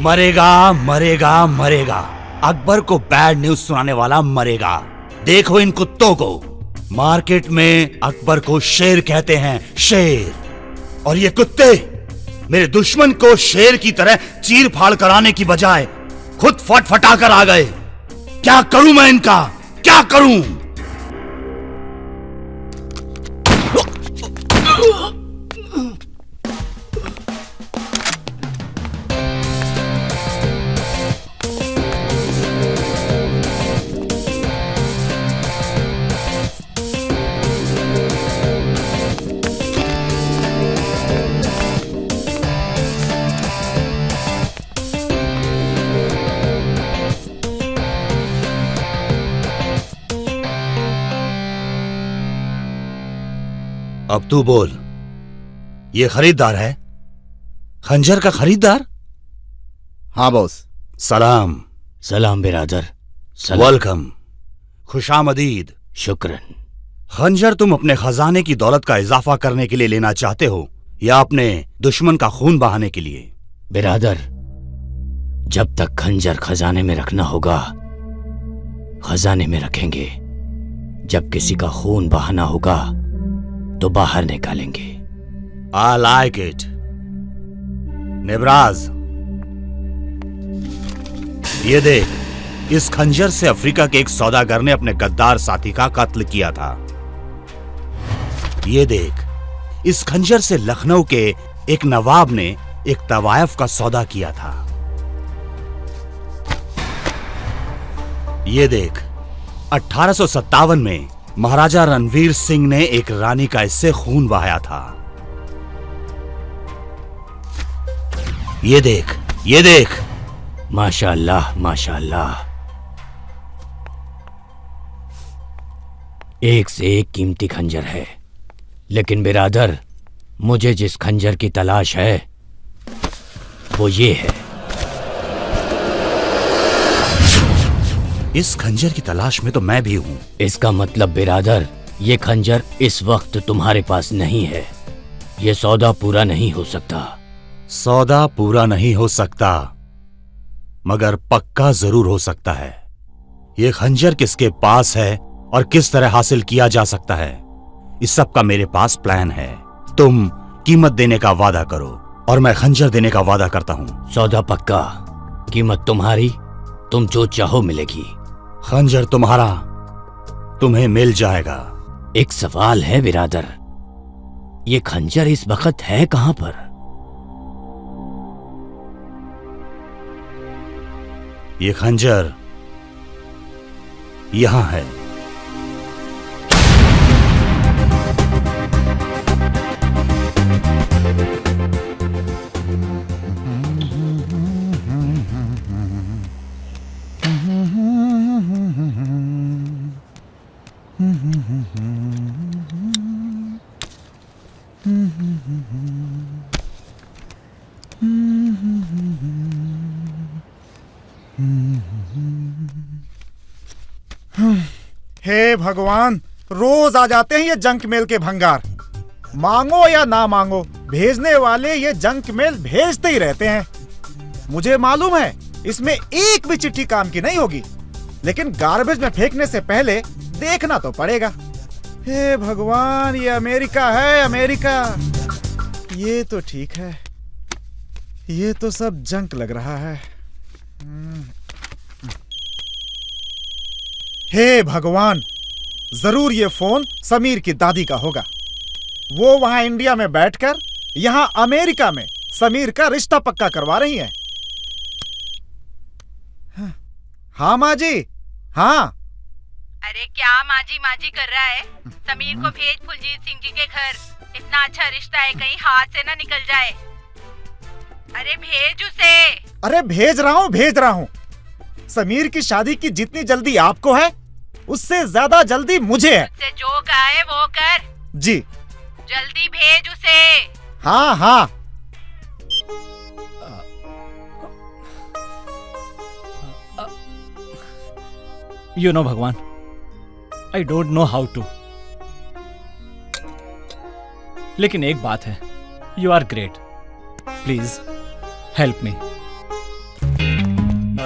मरेगा मरेगा मरेगा। अकबर को बैड न्यूज सुनाने वाला मरेगा। देखो इन कुत्तों को। मार्केट में अकबर को शेर कहते हैं, शेर। और ये कुत्ते मेरे दुश्मन को शेर की तरह चीर फाड़ कराने की बजाय खुद फटफटा कर आ गए। क्या करूं मैं इनका, क्या करूं? अब तू बोल, ये खरीदार है? खंजर का खरीदार? हाँ बॉस। सलाम। सलाम बिरादर। सलाम। वेलकम, खुशामदीद। शुक्रन। खंजर तुम अपने खजाने की दौलत का इजाफा करने के लिए लेना चाहते हो या अपने दुश्मन का खून बहाने के लिए? बिरादर, जब तक खंजर खजाने में रखना होगा खजाने में रखेंगे। जब किसी का खून बहाना होगा तो बाहर निकालेंगे। I like it. नेब्राज, ये देख, इस खंजर से अफ्रीका के एक सौदागर ने अपने गद्दार साथी का कत्ल किया था। ये देख, इस खंजर से लखनऊ के एक नवाब ने एक तवायफ का सौदा किया था। ये देख, 1857 में महाराजा रणवीर सिंह ने एक रानी का इससे खून बहाया था। ये देख, ये देख। माशाअल्लाह माशाअल्लाह, एक से एक कीमती खंजर है। लेकिन बिरादर, मुझे जिस खंजर की तलाश है वो ये है। इस खंजर की तलाश में तो मैं भी हूं। इसका मतलब बिरादर, ये खंजर इस वक्त तुम्हारे पास नहीं है। ये सौदा पूरा नहीं हो सकता। सौदा पूरा नहीं हो सकता, मगर पक्का जरूर हो सकता है। ये खंजर किसके पास है और किस तरह हासिल किया जा सकता है, इस सब का मेरे पास प्लान है। तुम कीमत देने का वादा करो और मैं खंजर देने का वादा करता हूं। सौदा पक्का, कीमत तुम्हारी, तुम जो चाहो मिलेगी। खंजर तुम्हारा, तुम्हें मिल जाएगा। एक सवाल है बिरादर, ये खंजर इस वक्त है कहां पर? ये खंजर यहां है। हे भगवान, रोज आ जाते हैं ये जंक मेल के भंगार। मांगो या ना मांगो, भेजने वाले ये जंक मेल भेजते ही रहते हैं। मुझे मालूम है इसमें एक भी चिट्ठी काम की नहीं होगी, लेकिन गार्बेज में फेंकने से पहले देखना तो पड़ेगा। हे भगवान, ये अमेरिका है, अमेरिका। ये तो ठीक है, ये तो सब जंक लग रहा है। हे भगवान, जरूर ये फोन समीर की दादी का होगा। वो वहां इंडिया में बैठकर यहां अमेरिका में समीर का रिश्ता पक्का करवा रही हैं। हाँ माँ जी, हाँ। अरे क्या माजी माजी कर रहा है? समीर को भेज फुलजीत सिंह जी के घर। इतना अच्छा रिश्ता है, कहीं हाथ से ना निकल जाए। अरे भेज उसे। अरे भेज रहा हूँ। समीर की शादी की जितनी जल्दी आपको है, उससे ज्यादा जल्दी मुझे है। उससे जो कहा है वो कर। जी। जल्दी भेज उसे। हाँ हाँ। You know, भगवान, I don't know how to. लेकिन एक बात है, You are great. Please help me.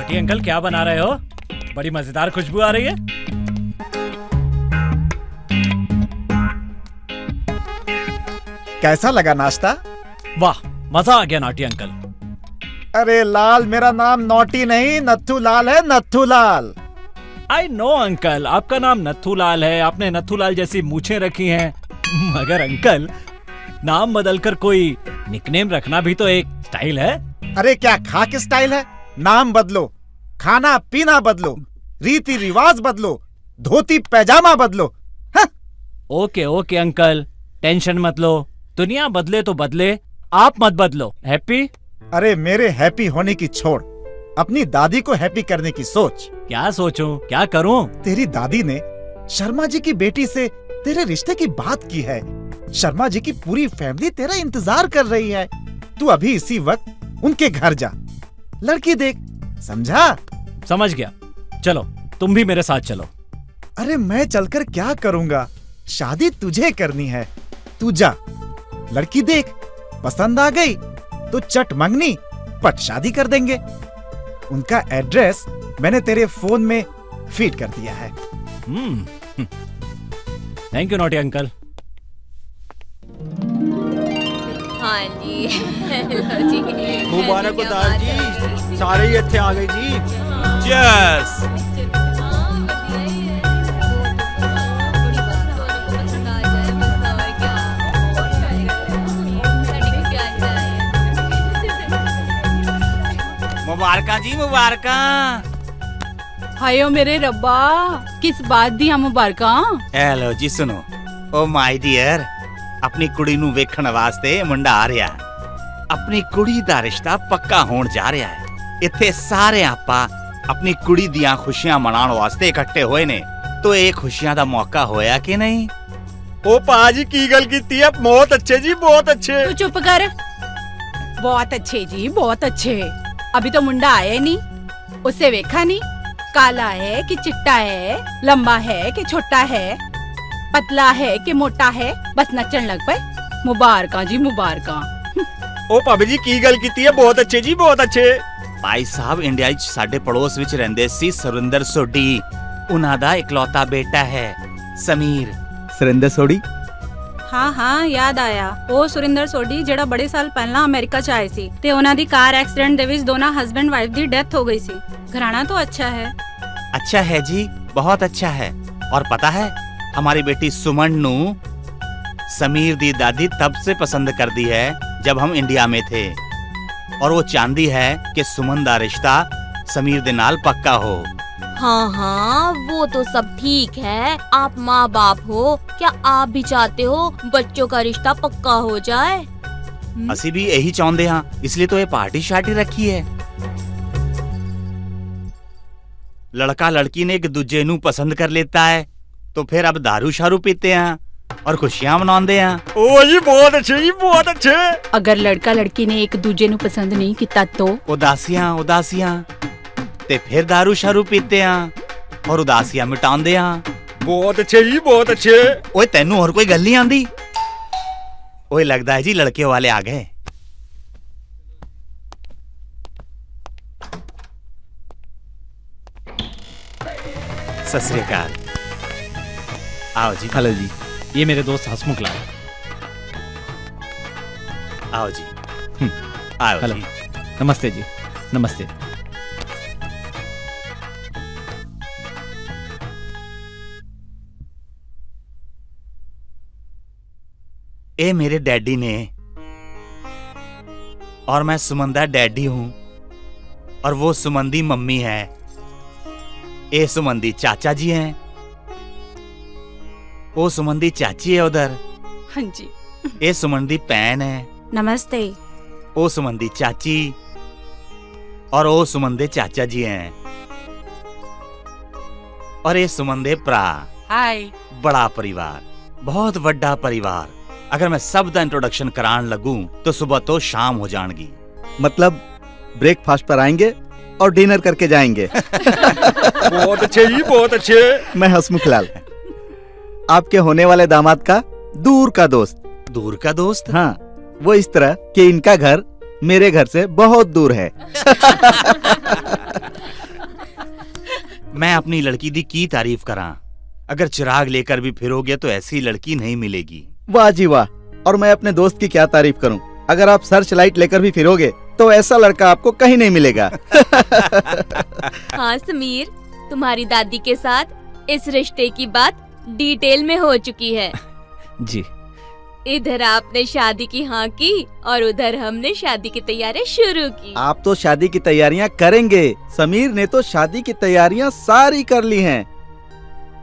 Naughty uncle, क्या बना रहे हो? बड़ी मजेदार खुशबू आ रही है। कैसा लगा नाश्ता? वाह, मजा आ गया नॉटी अंकल। अरे लाल, मेरा नाम नॉटी नहीं नत्थू लाल है, नत्थू लाल। आई नो अंकल, आपका नाम नत्थू लाल है, आपने नत्थू लाल जैसी मूछें रखी हैं। मगर अंकल, नाम बदलकर कोई निकनेम रखना भी तो एक स्टाइल है। अरे क्या खाक स्टाइल है? नाम बदलो, खाना पीना बदलो, रीति रिवाज बदलो, धोती पैजामा बदलो। ओके ओके अंकल, टेंशन मत लो। दुनिया बदले तो बदले, आप मत बदलो। हैप्पी? अरे मेरे हैप्पी होने की छोड़, अपनी दादी को हैप्पी करने की सोच। क्या सोचूं, क्या करूं? तेरी दादी ने शर्मा जी की बेटी से तेरे रिश्ते की बात की है। शर्मा जी की पूरी फैमिली तेरा इंतजार कर रही है। तू अभी इसी वक्त उनके घर जा, लड़की देख, समझा? समझ गया। चलो, तुम भी मेरे साथ चलो। अरे मैं चलकर क्या करूंगा? शादी तुझे करनी है, तू जा। लड़की देख, पसंद आ गई तो चट मंगनी पट शादी कर देंगे। उनका एड्रेस मैंने तेरे फोन में फीड कर दिया है। Thank you naughty uncle. हाँ जी, हेलो जी। मुबारक हो दाल जी, सारे ही ਇੱਥੇ ਆ ਗਏ ਜੀ। यस। मुबारका जी, मुबारका। हायो मेरे रब्बा, किस बात ਦੀਆਂ ਮੁਬਾਰਕਾਂ? ਹੈਲੋ ਜੀ, ਸੁਣੋ। ਓ ਮਾਈ ਡੀਅਰ, ਆਪਣੀ ਕੁੜੀ ਨੂੰ ਵੇਖਣ ਵਾਸਤੇ ਮੁੰਡਾ ਆ ਰਿਹਾ। ਆਪਣੀ ਕੁੜੀ ਦਾ ਰਿਸ਼ਤਾ ਪੱਕਾ ਹੋਣ ਜਾ ਰਿਹਾ ਹੈ। ਇੱਥੇ ਸਾਰੇ ਆਪਾਂ ਆਪਣੀ ਕੁੜੀ ਦੀਆਂ ਖੁਸ਼ੀਆਂ ਮਨਾਉਣ ਵਾਸਤੇ ਇਕੱਠੇ ਹੋਏ ਨੇ। ਤੋ ਇਹ ਖੁਸ਼ੀਆਂ ਦਾ ਮੌਕਾ ਹੋਇਆ ਕਿ ਨਹੀਂ? ਉਹ ਪਾਜੀ ਕੀ ਗੱਲ ਕੀਤੀ ਹੈ? ਬਹੁਤ ਅੱਛੇ ਜੀ, ਬਹੁਤ ਅੱਛੇ। तू चुप कर। बहुत अच्छे जी, बहुत अच्छे। अभी तो मुंडा आया ही नहीं, उसे देखा नहीं। काला है कि चिट्टा है, लंबा है कि छोटा है, पतला है कि मोटा है, बस नचन लग पे। मुबारका जी, मुबारका। ਉਹ ਭਾਬੀ ਜੀ ਕੀ ਗੱਲ ਕੀਤੀ ਹੈ? ਬਹੁਤ ਅੱਛੇ ਜੀ, ਬਹੁਤ ਅੱਛੇ। ਭਾਈ ਸਾਹਿਬ ਇੰਡੀਆ 'ਚ ਸਾਡੇ ਪੜੋਸ ਵਿੱਚ ਰਹਿੰਦੇ ਸੀ ਸੁਰਿੰਦਰ ਸੋਢੀ। ਉਹਨਾਂ ਦਾ ਇਕਲੌਤਾ ਬੇਟਾ ਹੈ ਸਮੀਰ। ਸੁਰਿੰਦਰ ਸੋਢੀ? ਹਾਂ ਹਾਂ, ਯਾਦ ਆਇਆ। ਉਹ ਸੁਰਿੰਦਰ ਸੋਢੀ ਜਿਹੜਾ ਬੜੇ ਸਾਲ ਪਹਿਲਾਂ ਅਮਰੀਕਾ ਚ ਆਏ ਸੀ ਤੇ ਉਹਨਾਂ ਦੀ ਕਾਰ ਐਕਸੀਡੈਂਟ ਦੇ ਵਿੱਚ ਦੋਨਾਂ ਹਸਬੈਂਡ ਵਾਈਫ ਦੀ ਡੈਥ ਹੋ ਗਈ ਸੀ। ਘਰਾਣਾ तो अच्छा है। अच्छा है जी, बहुत अच्छा है। और पता है, हमारी बेटी सुमन नू समीर दी दादी तब से पसंद कर दी है जब हम इंडिया में थे। और वो चाहती है कि सुमन दा रिश्ता समीर दे नाल पक्का हो। हाँ हाँ, वो तो सब ठीक है। आप माँ बाप हो, क्या आप भी चाहते हो बच्चों का रिश्ता पक्का हो जाए? ਅਸੀਂ ਵੀ ਇਹੀ ਚਾਹੁੰਦੇ ਹਾਂ, ਇਸ ਲਈ तो ये पार्टी शार्टी रखी है। लड़का लड़की ने एक दूजे नू पसंद कर लेता है तो फिर अब दारू शारू पीते हैं और खुशियां मनाते हैं। ਉਹ ਜੀ ਬਹੁਤ ਅੱਛੇ ਜੀ, ਬਹੁਤ ਅੱਛੇ। अगर लड़का लड़की ने एक दूजे ਨੂੰ पसंद नहीं किया तो? उदासियां उदासियां ते फिर दारू शारू पीते हैं और उदासियां मिटाते हैं। ਬਹੁਤ ਅੱਛੇ ਜੀ, ਬਹੁਤ ਅੱਛੇ। ओए तेनू और कोई गल नहीं आंदी? ओए लगता है जी लड़के वाले आ गए। सत श्री अकाल। आओ जी। हेलो जी, ये मेरे दोस्त हसमुख लाल। आओ जी। आओ हेलो। जी। नमस्ते जी, नमस्ते। ए मेरे डैडी ने और मैं सुमन दा डैडी हूं और वो सुमन दी मम्मी है। ए सुमन दी चाचा जी हैं। वो सुमन दी चाची है उधर। हाँ जी। ए सुमन दी भैन है। नमस्ते। ओ सुमन दी चाची और ओ सुमन दे चाचा जी हैं। और ये सुमन दे भरा। हाय। बड़ा परिवार, बहुत बड़ा परिवार। अगर मैं सब दा इंट्रोडक्शन करान लगूं तो सुबह तो शाम हो जाएगी। मतलब ब्रेकफास्ट पर आएंगे और डिनर करके जाएंगे। बहुत अच्छे जी, बहुत अच्छे। मैं हसमुख लाल, आपके होने वाले दामाद का दूर का दोस्त। दूर का दोस्त? हाँ, वो इस तरह कि इनका घर मेरे घर से बहुत दूर है। मैं अपनी लड़की दी की तारीफ करा। अगर चिराग लेकर भी फिरोगे तो ऐसी लड़की नहीं मिलेगी। वाह जी वाह। और मैं अपने दोस्त की क्या तारीफ करूं। अगर आप सर्च लाइट लेकर भी फिरोगे तो ऐसा लड़का आपको कहीं नहीं मिलेगा। हाँ समीर, तुम्हारी दादी के साथ इस रिश्ते की बात डिटेल में हो चुकी है। जी। इधर आपने शादी की हाँ की और उधर हमने शादी की तैयारियां शुरू की। आप तो शादी की तैयारियां करेंगे, समीर ने तो शादी की तैयारियां सारी कर ली हैं।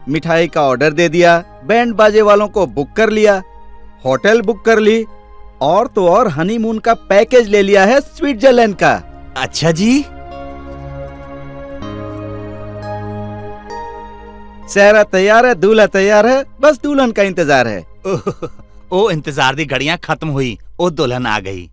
मिठाई का ऑर्डर दे दिया, बैंड बाजे वालों को बुक कर लिया, होटल बुक कर ली और तो और हनीमून का पैकेज ले लिया है स्विट्जरलैंड का। अच्छा जी। सेहरा तैयार है, दूल्हा तैयार है, बस दुल्हन का इंतजार है। ओ इंतजार दी घड़ियां खत्म हुई, ओ दुल्हन आ गई।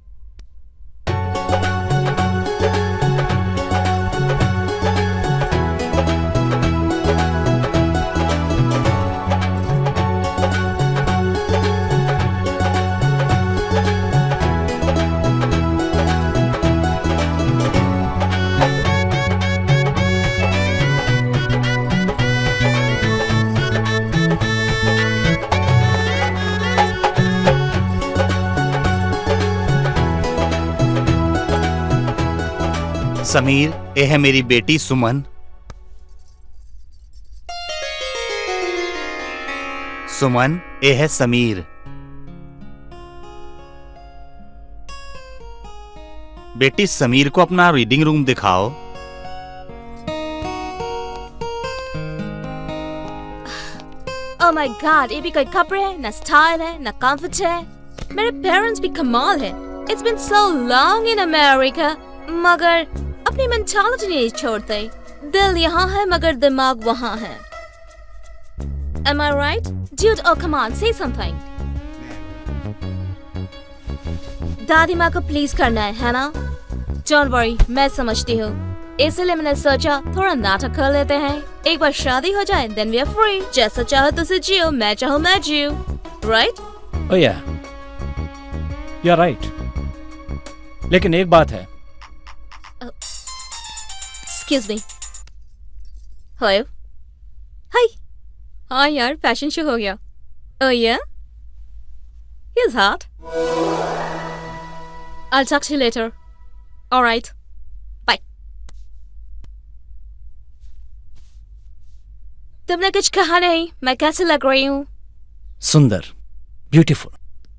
समीर, ये है मेरी बेटी सुमन। सुमन, ये है समीर। बेटी समीर को अपना रीडिंग रूम दिखाओ। ओह माय गॉड, ये भी कोई कपड़े है, ना स्टाइल है, ना कंफर्ट है। मेरे पेरेंट्स भी कमाल है। It's been so long in America, मगर अपनी मेंटालिटी नहीं छोड़ते। दिल यहाँ है मगर दिमाग वहाँ है। Am I right? Dude, oh come on, say something. दादी माँ को प्लीज करना है ना? Don't worry, मैं समझती हूँ। इसलिए मैंने सोचा थोड़ा नाटक कर लेते हैं। एक बार शादी हो जाए, then we are free. जैसा चाहो तुझे जियो, मैं चाहूँ मैं जियो, right? Oh yeah, you're right. लेकिन एक बात है। Excuse me. Hello. Hi. हाँ यार, फैशन शो हो गया। Oh yeah? He's hot. I'll talk to you later. All right. Bye. तुमने कुछ कहा नहीं, मैं कैसे लग रही हूँ? सुंदर, beautiful.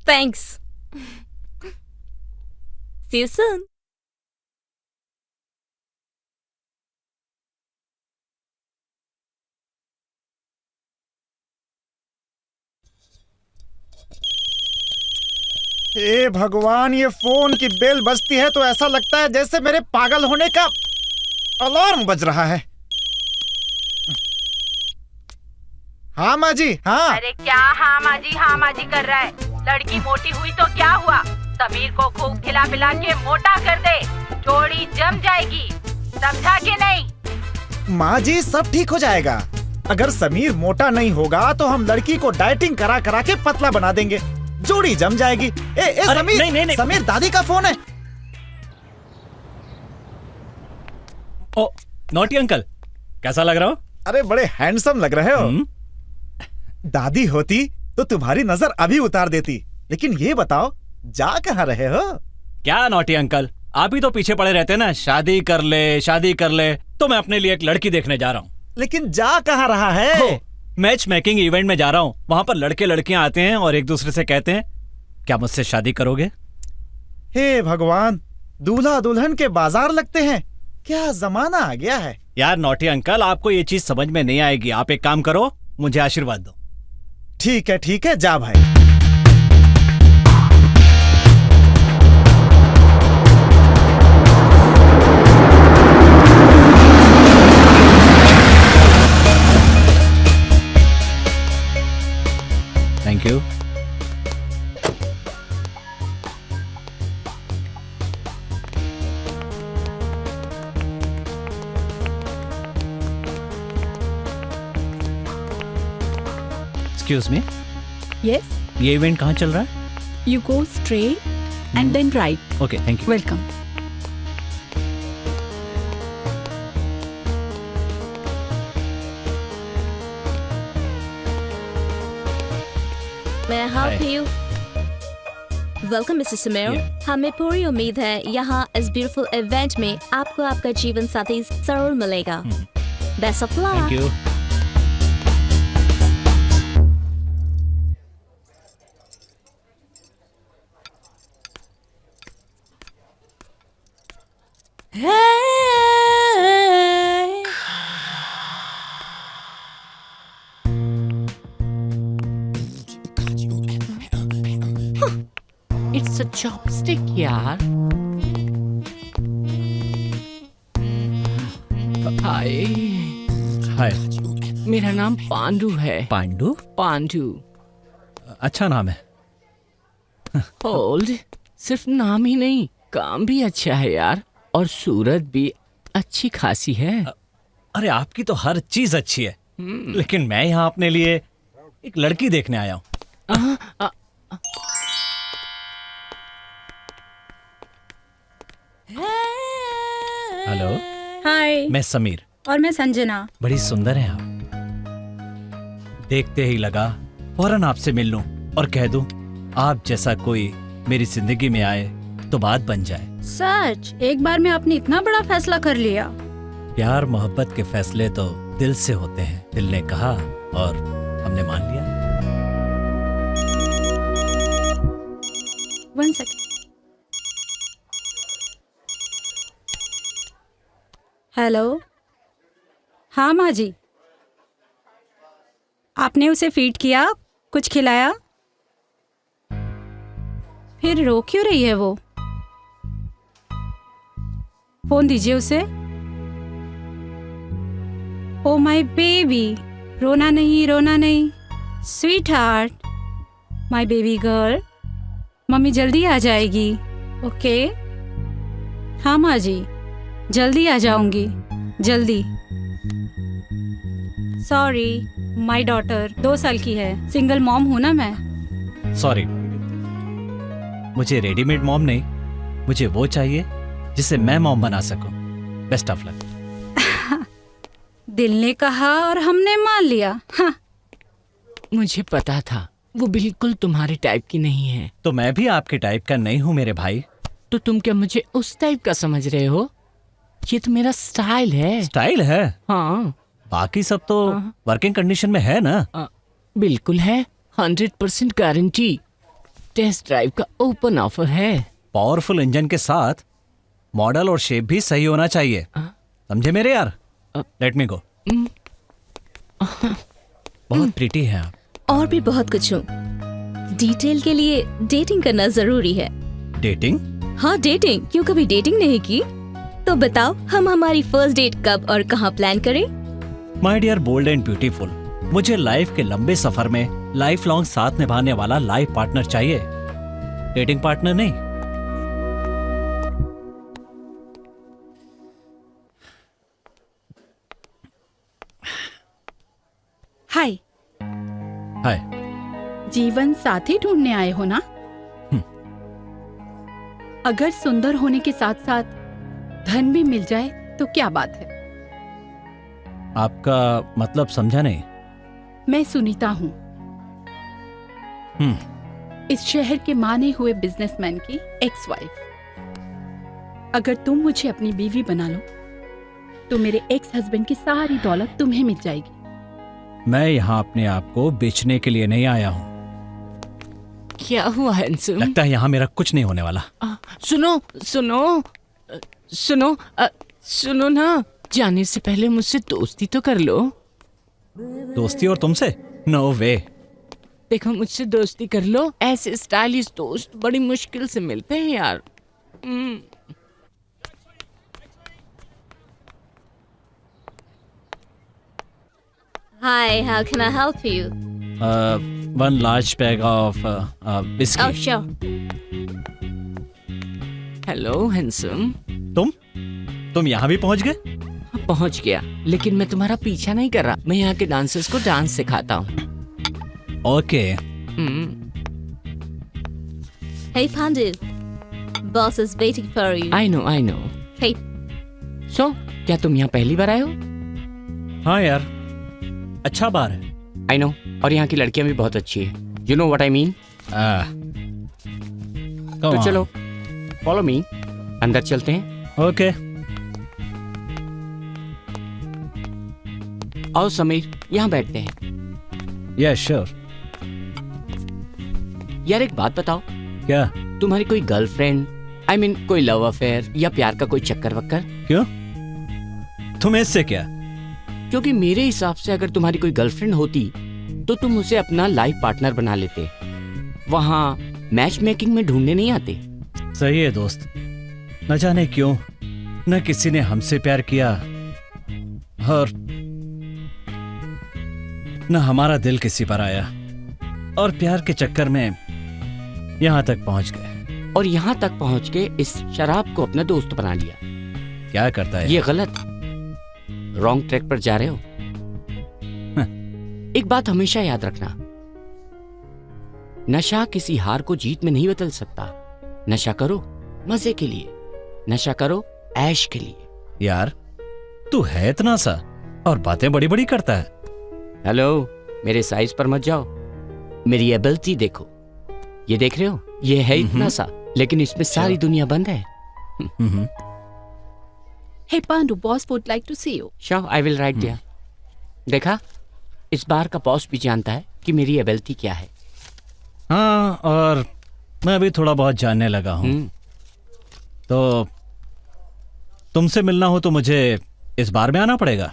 Thanks. See you soon. हे भगवान, ये फोन की बेल बजती है तो ऐसा लगता है जैसे मेरे पागल होने का अलार्म बज रहा है। हाँ माँ जी, हाँ। अरे क्या हाँ माँ जी कर रहा है? लड़की मोटी हुई तो क्या हुआ? समीर को खूब खिला पिला के मोटा कर दे, जोड़ी जम जाएगी। समझा कि नहीं? माँ जी, सब ठीक हो जाएगा। अगर समीर मोटा नहीं होगा तो हम लड़की को डाइटिंग करा करा के पतला बना देंगे, जोड़ी जम जाएगी। ए समीर, नहीं। समीर, दादी का फोन है। ओ नॉटी अंकल, कैसा लग रहा हो? अरे बड़े हैंडसम लग रहे हो। दादी होती तो तुम्हारी नजर अभी उतार देती। लेकिन ये बताओ, जा कहाँ रहे हो? क्या नॉटी अंकल, आप ही तो पीछे पड़े रहते हैं ना, शादी कर ले। तो मैं अपने लिए एक लड़की देखने जा रहा हूँ। लेकिन जा कहाँ रहा है? मैच मेकिंग इवेंट में जा रहा हूँ। वहाँ पर लड़के लड़कियां आते हैं और एक दूसरे से कहते हैं, क्या मुझसे शादी करोगे? हे भगवान, दूल्हा दुल्हन के बाजार लगते हैं। क्या जमाना आ गया है। यार नॉटी अंकल, आपको ये चीज समझ में नहीं आएगी। आप एक काम करो, मुझे आशीर्वाद दो। ठीक है, जा भाई। Thank you. Excuse me, Yes, ये इवेंट कहाँ चल रहा है? you go straight and then right. Okay, thank you. Welcome. May I help you? Welcome mister Sameer. हमें पूरी उम्मीद है यहाँ इस ब्यूटीफुल इवेंट में आपको आपका जीवन साथी जरूर मिलेगा। Best of luck. Thank you. It's a chopstick यार। हाय, हाय। मेरा नाम पांडु है। पांडु? पांडु। अच्छा नाम है। होल्ड, सिर्फ नाम ही नहीं, काम भी अच्छा है यार, और सूरत भी अच्छी खासी है। अरे आपकी तो हर चीज अच्छी है, लेकिन मैं यहाँ अपने लिए एक लड़की देखने आया हूँ। हेलो। हाय। मैं समीर। और मैं संजना। बड़ी सुंदर हैं आप। देखते ही लगा फौरन आपसे मिल लूं और कह दूं आप जैसा कोई मेरी जिंदगी में आए तो बात बन जाए। सच? एक बार में आपने इतना बड़ा फैसला कर लिया? प्यार मोहब्बत के फैसले तो दिल से होते हैं। दिल ने कहा और हमने मान लिया। 1 सेकंड। हेलो। हाँ माँ जी, आपने उसे फीड किया, कुछ खिलाया? फिर रो क्यों रही है वो? फोन दीजिए उसे। ओ माय बेबी, रोना नहीं, रोना नहीं। Sweet heart, my baby girl, mummy जल्दी आ जाएगी। ओके? हाँ माँ जी, जल्दी आ जाऊंगी, जल्दी। सॉरी, माय डॉटर 2 साल की है, सिंगल मॉम हूं ना मैं। सॉरी, मुझे रेडीमेड मॉम नहीं, मुझे वो चाहिए जिसे मैं मॉम बना सकूं। Best of luck. दिल ने कहा और हमने मान लिया। हाँ। मुझे पता था वो बिल्कुल तुम्हारे टाइप की नहीं है। तो मैं भी आपके टाइप का नहीं हूँ मेरे भाई। तो तुम क्या मुझे उस टाइप का समझ रहे हो? ये तो मेरा स्टाइल है। स्टाइल है? हाँ। बाकी सब तो वर्किंग कंडीशन में है ना? बिल्कुल है, 100% गारंटी। टेस्ट ड्राइव का ओपन ऑफर है। पावरफुल इंजन के साथ मॉडल और शेप भी सही होना चाहिए, समझे मेरे यार? लेट मी गो। बहुत प्रीटी है आप। और भी बहुत कुछ हूँ। डिटेल के लिए डेटिंग करना जरूरी है। डेटिंग? हाँ डेटिंग। क्यों कभी डेटिंग नहीं की? तो बताओ हम हमारी फर्स्ट डेट कब और कहाँ प्लान करें? My dear bold and beautiful, मुझे लाइफ के लंबे सफर में लाइफ लॉन्ग साथ निभाने वाला लाइफ पार्टनर चाहिए, डेटिंग पार्टनर नहीं। हाय। हाय। जीवन साथी ढूंढने आए हो ना? अगर सुंदर होने के साथ साथ धन भी मिल जाए तो क्या बात है? आपका मतलब समझा नहीं। मैं सुनीता हूँ, इस शहर के माने हुए बिजनेसमैन की एक्स वाइफ। अगर तुम मुझे अपनी बीवी बना लो तो मेरे एक्स हस्बैंड की सारी दौलत तुम्हें मिल जाएगी। मैं यहाँ अपने आप को बेचने के लिए नहीं आया हूँ। क्या हुआ हैंसम? लगता है यहाँ मेरा कुछ नहीं होने वाला। सुनो सुनो सुनो सुनो ना, जाने से पहले मुझसे दोस्ती तो कर लो। दोस्ती और तुमसे? नो वे। देखो मुझसे दोस्ती कर लो, ऐसे स्टाइलिश दोस्त बड़ी मुश्किल से मिलते हैं यार। Hi, how can I help you? One large bag of whiskey. Oh, sure. Hello handsome. तुम यहाँ भी पहुँच गए? पहुँच गया, लेकिन मैं तुम्हारा पीछा नहीं कर रहा। मैं यहाँ के डांसर्स को डांस सिखाता हूँ। Okay. Hey Pandu, boss is waiting for you. I know. Hey, So, क्या तुम यहाँ पहली बार आए हो? हाँ यार, अच्छा बार है। I know, और यहाँ की लड़कियाँ भी बहुत अच्छी है। You know what I mean. तो चलो फॉलो मी, अंदर चलते हैं। ओके। आओ समीर, यहाँ बैठते हैं। Yes sure. यार एक बात बताओ, क्या? तुम्हारी कोई गर्लफ्रेंड, आई मीन कोई लव अफेयर या प्यार का कोई चक्कर वक्कर? क्यों? तुम्हें इससे क्या? क्योंकि मेरे हिसाब से अगर तुम्हारी कोई गर्लफ्रेंड होती तो तुम उसे अपना लाइफ पार्टनर बना लेते। वहाँ मैच मेकिंग में ढूंढने नहीं आते। सही है दोस्त। न जाने क्यों न किसी ने हमसे प्यार किया और न हमारा दिल किसी पर आया, और प्यार के चक्कर में यहाँ तक पहुंच गए। और यहाँ तक पहुँच के इस शराब को अपना दोस्त बना लिया। क्या करता है ये गलत, रॉन्ग ट्रैक पर जा रहे हो। एक बात हमेशा याद रखना, नशा किसी हार को जीत में नहीं बदल सकता। नशा करो मजे के लिए, नशा करो ऐश के लिए। यार तू है इतना सा और बातें बड़ी बड़ी करता है। हेलो, मेरे साइज पर मत जाओ, मेरी एबिलिटी देखो। ये देख रहे हो, ये है इतना सा, लेकिन इसमें सारी दुनिया बंद है। Hey Pandu, boss would like to see you. Sure, I will write there. देखा, इस बार का बॉस भी जानता है कि मेरी एबिलिटी क्या है। हाँ, और मैं भी थोड़ा बहुत जानने लगा हूँ। तो तुमसे मिलना हो तो मुझे इस बार में आना पड़ेगा।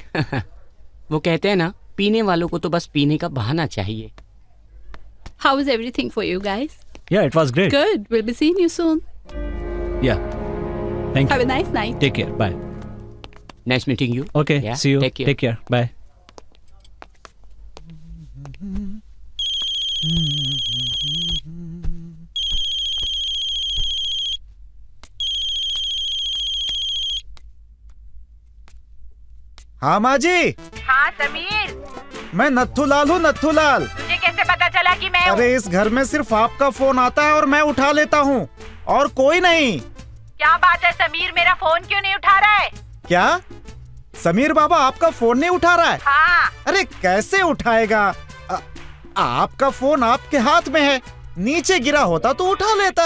वो कहते हैं ना, पीने वालों को तो बस पीने का बहाना चाहिए। How is everything for you guys? Yeah, it was great. Good. We'll be seeing you soon. Yeah. Thank Have you. a nice night. Take care. Bye. Nice meeting you. Okay. Yeah, See you. Take care. Take care. Bye. हाँ माँ जी। हाँ समीर, मैं नत्थूलाल हूँ, नत्थूलाल। तुझे कैसे पता चला कि मैं हूँ? अरे इस घर में सिर्फ आपका फोन आता है और मैं उठा लेता हूँ, और कोई नहीं। क्या बात है समीर, मेरा फोन क्यों नहीं उठा रहा है? क्या समीर बाबा आपका फोन नहीं उठा रहा है? हाँ। अरे कैसे उठाएगा? आपका फोन आपके हाथ में है, नीचे गिरा होता तो उठा लेता।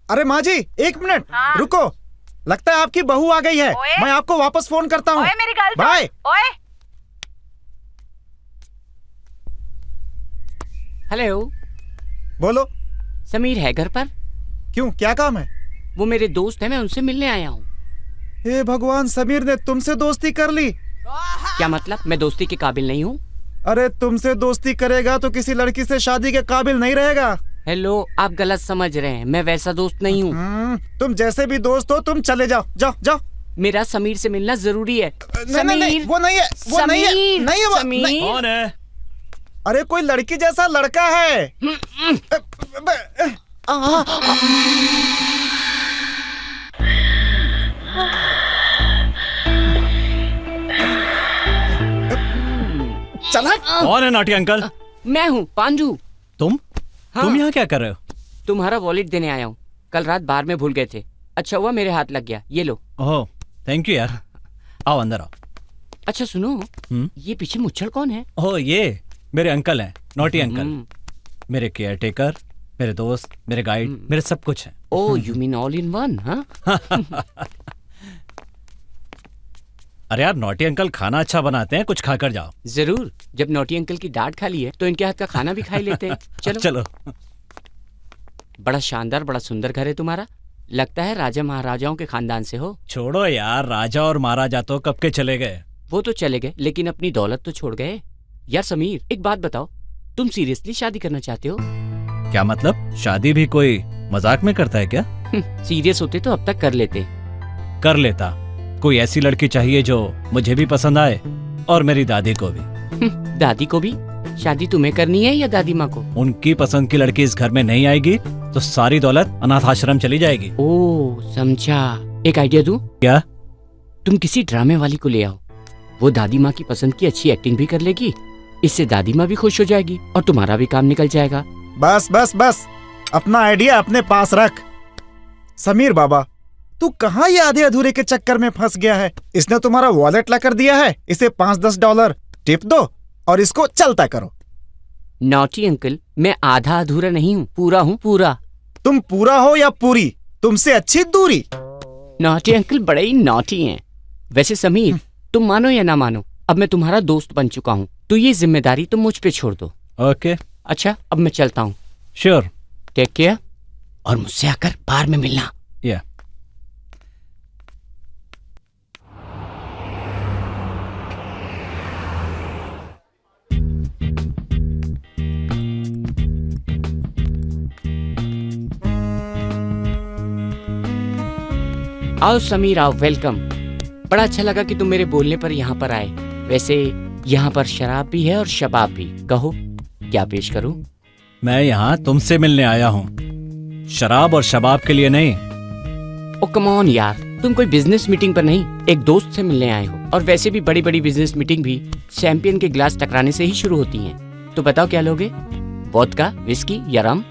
अरे माँ जी, 1 मिनट। हाँ? रुको, लगता है आपकी बहू आ गई है। मैं आपको वापस फोन करता हूँ। ओए मेरी गर्लफ्रेंड। बाय। ओए हेलो, बोलो। समीर है घर पर? क्यों, क्या काम है? वो मेरे दोस्त है, मैं उनसे मिलने आया हूँ। हे भगवान, समीर ने तुमसे दोस्ती कर ली। क्या मतलब, मैं दोस्ती के काबिल नहीं हूँ? अरे तुमसे दोस्ती करेगा तो किसी लड़की से शादी के काबिल नहीं रहेगा। हेलो, आप गलत समझ रहे हैं, मैं वैसा दोस्त नहीं हूँ। तुम जैसे भी दोस्त हो, तुम चले जाओ, जाओ जाओ। मेरा समीर से मिलना जरूरी है। नहीं, वो नहीं है, वो नहीं है, नहीं है वो। समीर। कौन है? अरे कोई लड़की जैसा लड़का है। चला। कौन है नॉटी अंकल? मैं हूँ पांडू। तुम? हाँ। तुम यहाँ क्या कर रहे हो? तुम्हारा वॉलेट देने आया हूँ, कल रात बार में भूल गए थे। अच्छा हुआ मेरे हाथ लग गया, ये लो। ओह थैंक यू यार। आओ अंदर आओ। अच्छा सुनो, ये पीछे मुच्छड़ कौन है? ओह ये मेरे अंकल हैं, नॉटी अंकल। मेरे केयर टेकर, मेरे दोस्त, मेरे गाइड, मेरे सब कुछ है। Oh you mean all in one? हाँ। अरे यार, नॉटी अंकल खाना अच्छा बनाते हैं, कुछ खाकर जाओ। जरूर, जब नॉटी अंकल की डांट खा ली है तो इनके हाथ का खाना भी खा ही लेते हैं। चलो चलो। बड़ा शानदार, बड़ा सुंदर घर है तुम्हारा। लगता है राजा महाराजाओं के खानदान से हो। छोड़ो यार, राजा और महाराजा तो कब के चले गए। वो तो चले गए, लेकिन अपनी दौलत तो छोड़ गए। यार समीर, एक बात बताओ, तुम सीरियसली शादी करना चाहते हो? क्या मतलब, शादी भी कोई मजाक में करता है क्या? सीरियस होते तो अब तक कर लेते। कर लेता। कोई ऐसी लड़की चाहिए जो मुझे भी पसंद आए और मेरी दादी को भी। दादी को भी? शादी तुम्हें करनी है या दादी माँ को? उनकी पसंद की लड़की इस घर में नहीं आएगी तो सारी दौलत अनाथ आश्रम चली जाएगी। ओह समझा। एक आइडिया दूं? क्या? तुम किसी ड्रामे वाली को ले आओ, वो दादी माँ की पसंद की अच्छी एक्टिंग भी कर लेगी। इससे दादी माँ भी खुश हो जाएगी और तुम्हारा भी काम निकल जाएगा। बस बस बस, अपना आइडिया अपने पास रख। समीर बाबा, तू कहाँ ये आधे अधूरे के चक्कर में फंस गया है? इसने तुम्हारा वॉलेट ला कर दिया है, इसे $5-10 टिप दो और इसको चलता करो। नॉटी अंकल, मैं आधा अधूरा नहीं हूँ, पूरा हूँ पूरा। तुम पूरा हो या पूरी, तुमसे अच्छी दूरी। नॉटी अंकल बड़े ही नॉटी हैं। वैसे समीर, तुम मानो या ना मानो, अब मैं तुम्हारा दोस्त बन चुका हूँ, तो ये जिम्मेदारी तुम मुझ पे छोड़ दो। ओके, अच्छा, अब मैं चलता हूँ। श्योर। टेक केयर, और मुझसे आकर बार में मिलना। या आओ समीर, आओ, वेलकम। बड़ा अच्छा लगा कि तुम मेरे बोलने पर यहाँ पर आए। वैसे यहाँ पर शराब भी है और शबाब भी। कहो, क्या पेश करूं? मैं यहाँ तुमसे मिलने आया हूँ, शराब और शबाब के लिए नहीं। ओ कम ऑन यार, तुम कोई बिजनेस मीटिंग पर नहीं, एक दोस्त से मिलने आए हो। और वैसे भी बड़ी बड़ी बिजनेस मीटिंग भी चैंपियन के ग्लास टकराने से ही शुरू होती हैं। तो बताओ क्या लोगे? वोडका, विस्की या रम?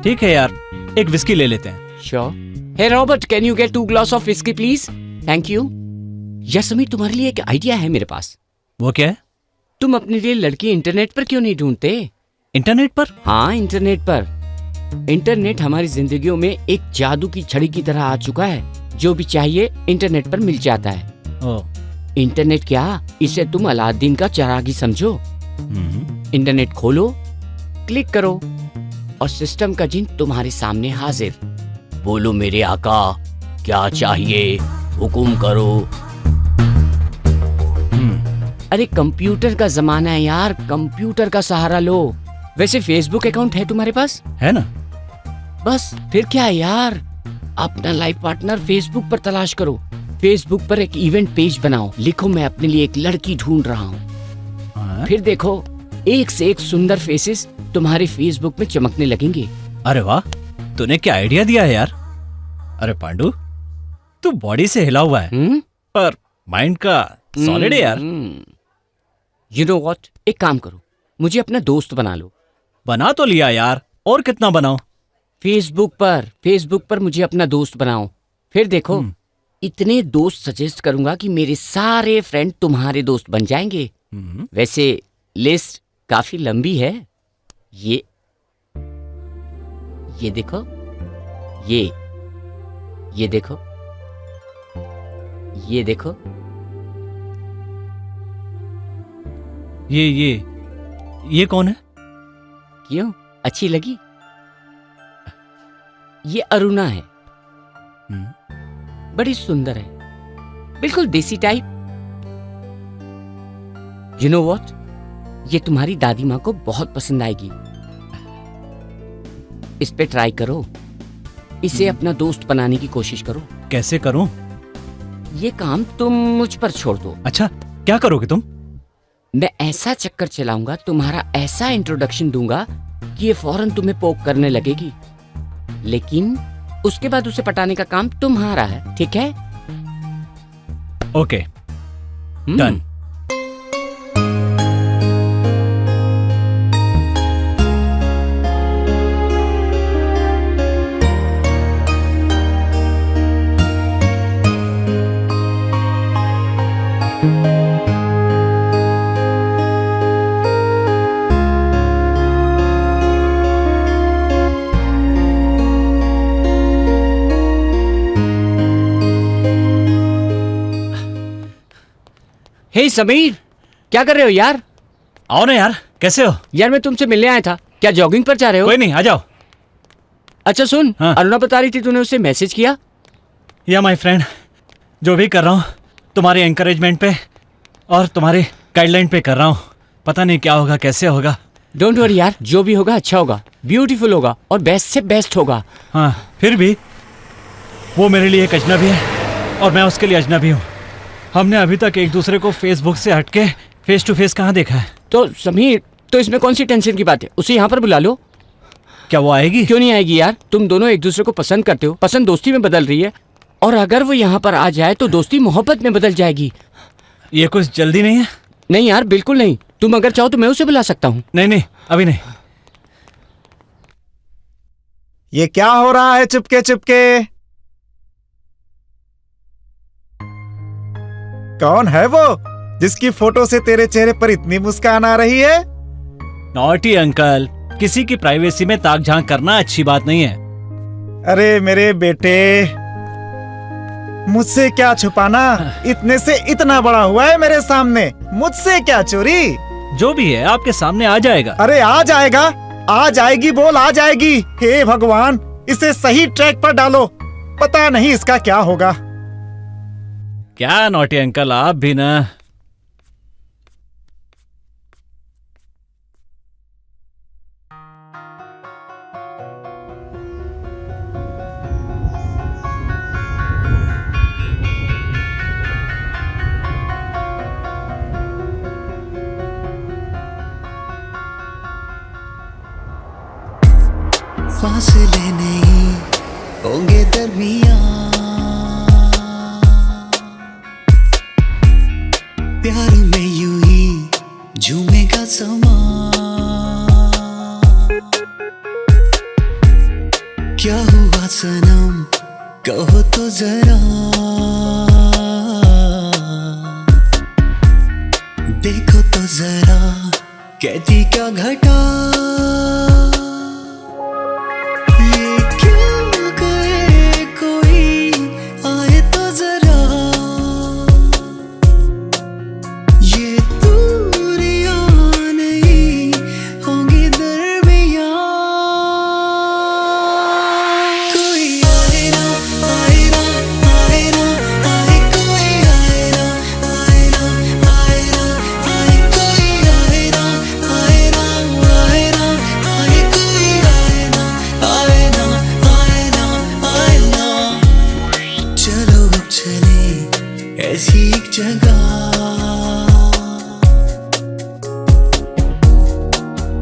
ठीक है यार, एक विस्की ले लेते हैं। Sure. Hey Robert, can you get 2 glass of whisky please? Thank you. यार समीर, तुम्हारे लिए एक आइडिया है मेरे पास। वो क्या है? तुम अपने लिए लड़की इंटरनेट पर क्यों नहीं ढूंढते? इंटरनेट पर? हाँ, इंटरनेट पर। इंटरनेट हमारी जिंदगियों में एक जादू की छड़ी की तरह आ चुका है। जो भी चाहिए इंटरनेट पर मिल जाता है। ओह। इंटरनेट क्या, इसे तुम अलादीन का चिरागी समझो। इंटरनेट खोलो, क्लिक करो, और सिस्टम का जिन तुम्हारे सामने हाजिर। बोलो मेरे आका, क्या चाहिए, हुकुम करो। अरे कंप्यूटर का जमाना है यार, कंप्यूटर का सहारा लो। वैसे फेसबुक अकाउंट है तुम्हारे पास? है ना। बस फिर क्या है यार, अपना लाइफ पार्टनर फेसबुक पर तलाश करो। फेसबुक पर एक इवेंट पेज बनाओ, लिखो मैं अपने लिए एक लड़की ढूंढ रहा हूँ। फिर देखो, एक से एक सुंदर फेसेस तुम्हारे फेसबुक में चमकने लगेंगे। अरे वाह, तूने क्या आइडिया दिया है यार। अरे पांडू, तू बॉडी से हिला हुआ है पर माइंड का सॉलिड है यार। यू नो व्हाट, एक काम करो, मुझे अपना दोस्त बना लो। बना तो लिया यार, और कितना बनाओ? फेसबुक पर मुझे अपना दोस्त बनाओ। फिर देखो, इतने दोस्त सजेस्ट करूंगा कि मेरे सारे फ्रेंड तुम्हारे दोस्त बन जाएंगे। वैसे लिस्ट काफी लंबी है। ये देखो, ये देखो, ये देखो, ये कौन है? क्यों, अच्छी लगी? ये अरुणा है। बड़ी सुंदर है, बिल्कुल देसी टाइप। यू नो व्हाट, ये तुम्हारी दादी माँ को बहुत पसंद आएगी। इस पे ट्राई करो, इसे अपना दोस्त बनाने की कोशिश करो। कैसे करूं? ये काम तुम मुझ पर छोड़ दो। अच्छा, क्या करोगे तुम? मैं ऐसा चक्कर चलाऊंगा, तुम्हारा ऐसा इंट्रोडक्शन दूंगा कि ये फौरन तुम्हें पोक करने लगेगी। लेकिन उसके बाद उसे पटाने का काम तुम्हारा है, ठीक है? Okay, done. हे समीर, क्या कर रहे हो यार? आओ ना यार, कैसे हो? यार मैं तुमसे मिलने आया था, क्या जॉगिंग पर जा रहे हो? कोई नहीं, आ जाओ। अच्छा सुन, हाँ। अरुणा बता रही थी तूने उसे मैसेज किया? या माय फ्रेंड, जो भी कर रहा हूँ तुम्हारे एनकरेजमेंट पे और तुम्हारे गाइडलाइन पे कर रहा हूँ। पता नहीं क्या होगा, कैसे होगा। डोंट वरी यार, जो भी होगा अच्छा होगा, ब्यूटीफुल होगा और बेस्ट से बेस्ट होगा। हाँ, फिर भी वो मेरे लिए एक अजनबी है और मैं उसके लिए अजनबी हूँ। हमने अभी तक एक दूसरे को फेसबुक से हटके फेस टू फेस कहाँ देखा है? तो समीर, तो इसमें कौन सी टेंशन की बात है? उसे यहाँ पर बुला लो। क्या वो आएगी? क्यों नहीं आएगी यार, तुम दोनों एक दूसरे को पसंद करते हो, पसंद दोस्ती में बदल रही है, और अगर वो यहाँ पर आ जाए तो दोस्ती मोहब्बत में बदल जाएगी। ये कुछ जल्दी नहीं है? नहीं यार, बिल्कुल नहीं। तुम अगर चाहो तो मैं उसे बुला सकता हूँ। नहीं नहीं, अभी नहीं। ये क्या हो रहा है चुपके चुपके? कौन है वो? जिसकी फोटो से तेरे चेहरे पर इतनी मुस्कान आ रही है? नॉटी अंकल, किसी की प्राइवेसी में ताक झांक करना अच्छी बात नहीं है। अरे मेरे बेटे, मुझसे क्या छुपाना, इतने से इतना बड़ा हुआ है मेरे सामने, मुझसे क्या चोरी। जो भी है आपके सामने आ जाएगा। अरे आ जाएगा, आ जाएगी, बोल आ जाएगी। हे भगवान, इसे सही ट्रैक पर डालो, पता नहीं इसका क्या होगा। क्या नॉटी अंकल, आप भी ना। फासले नहीं होंगे दरमियां, प्यार में यूं ही झूमेगा समा। क्या हुआ सनम, कहो तो जरा, देखो तो जरा, कहती क्या घटा। ऐसी एक जगह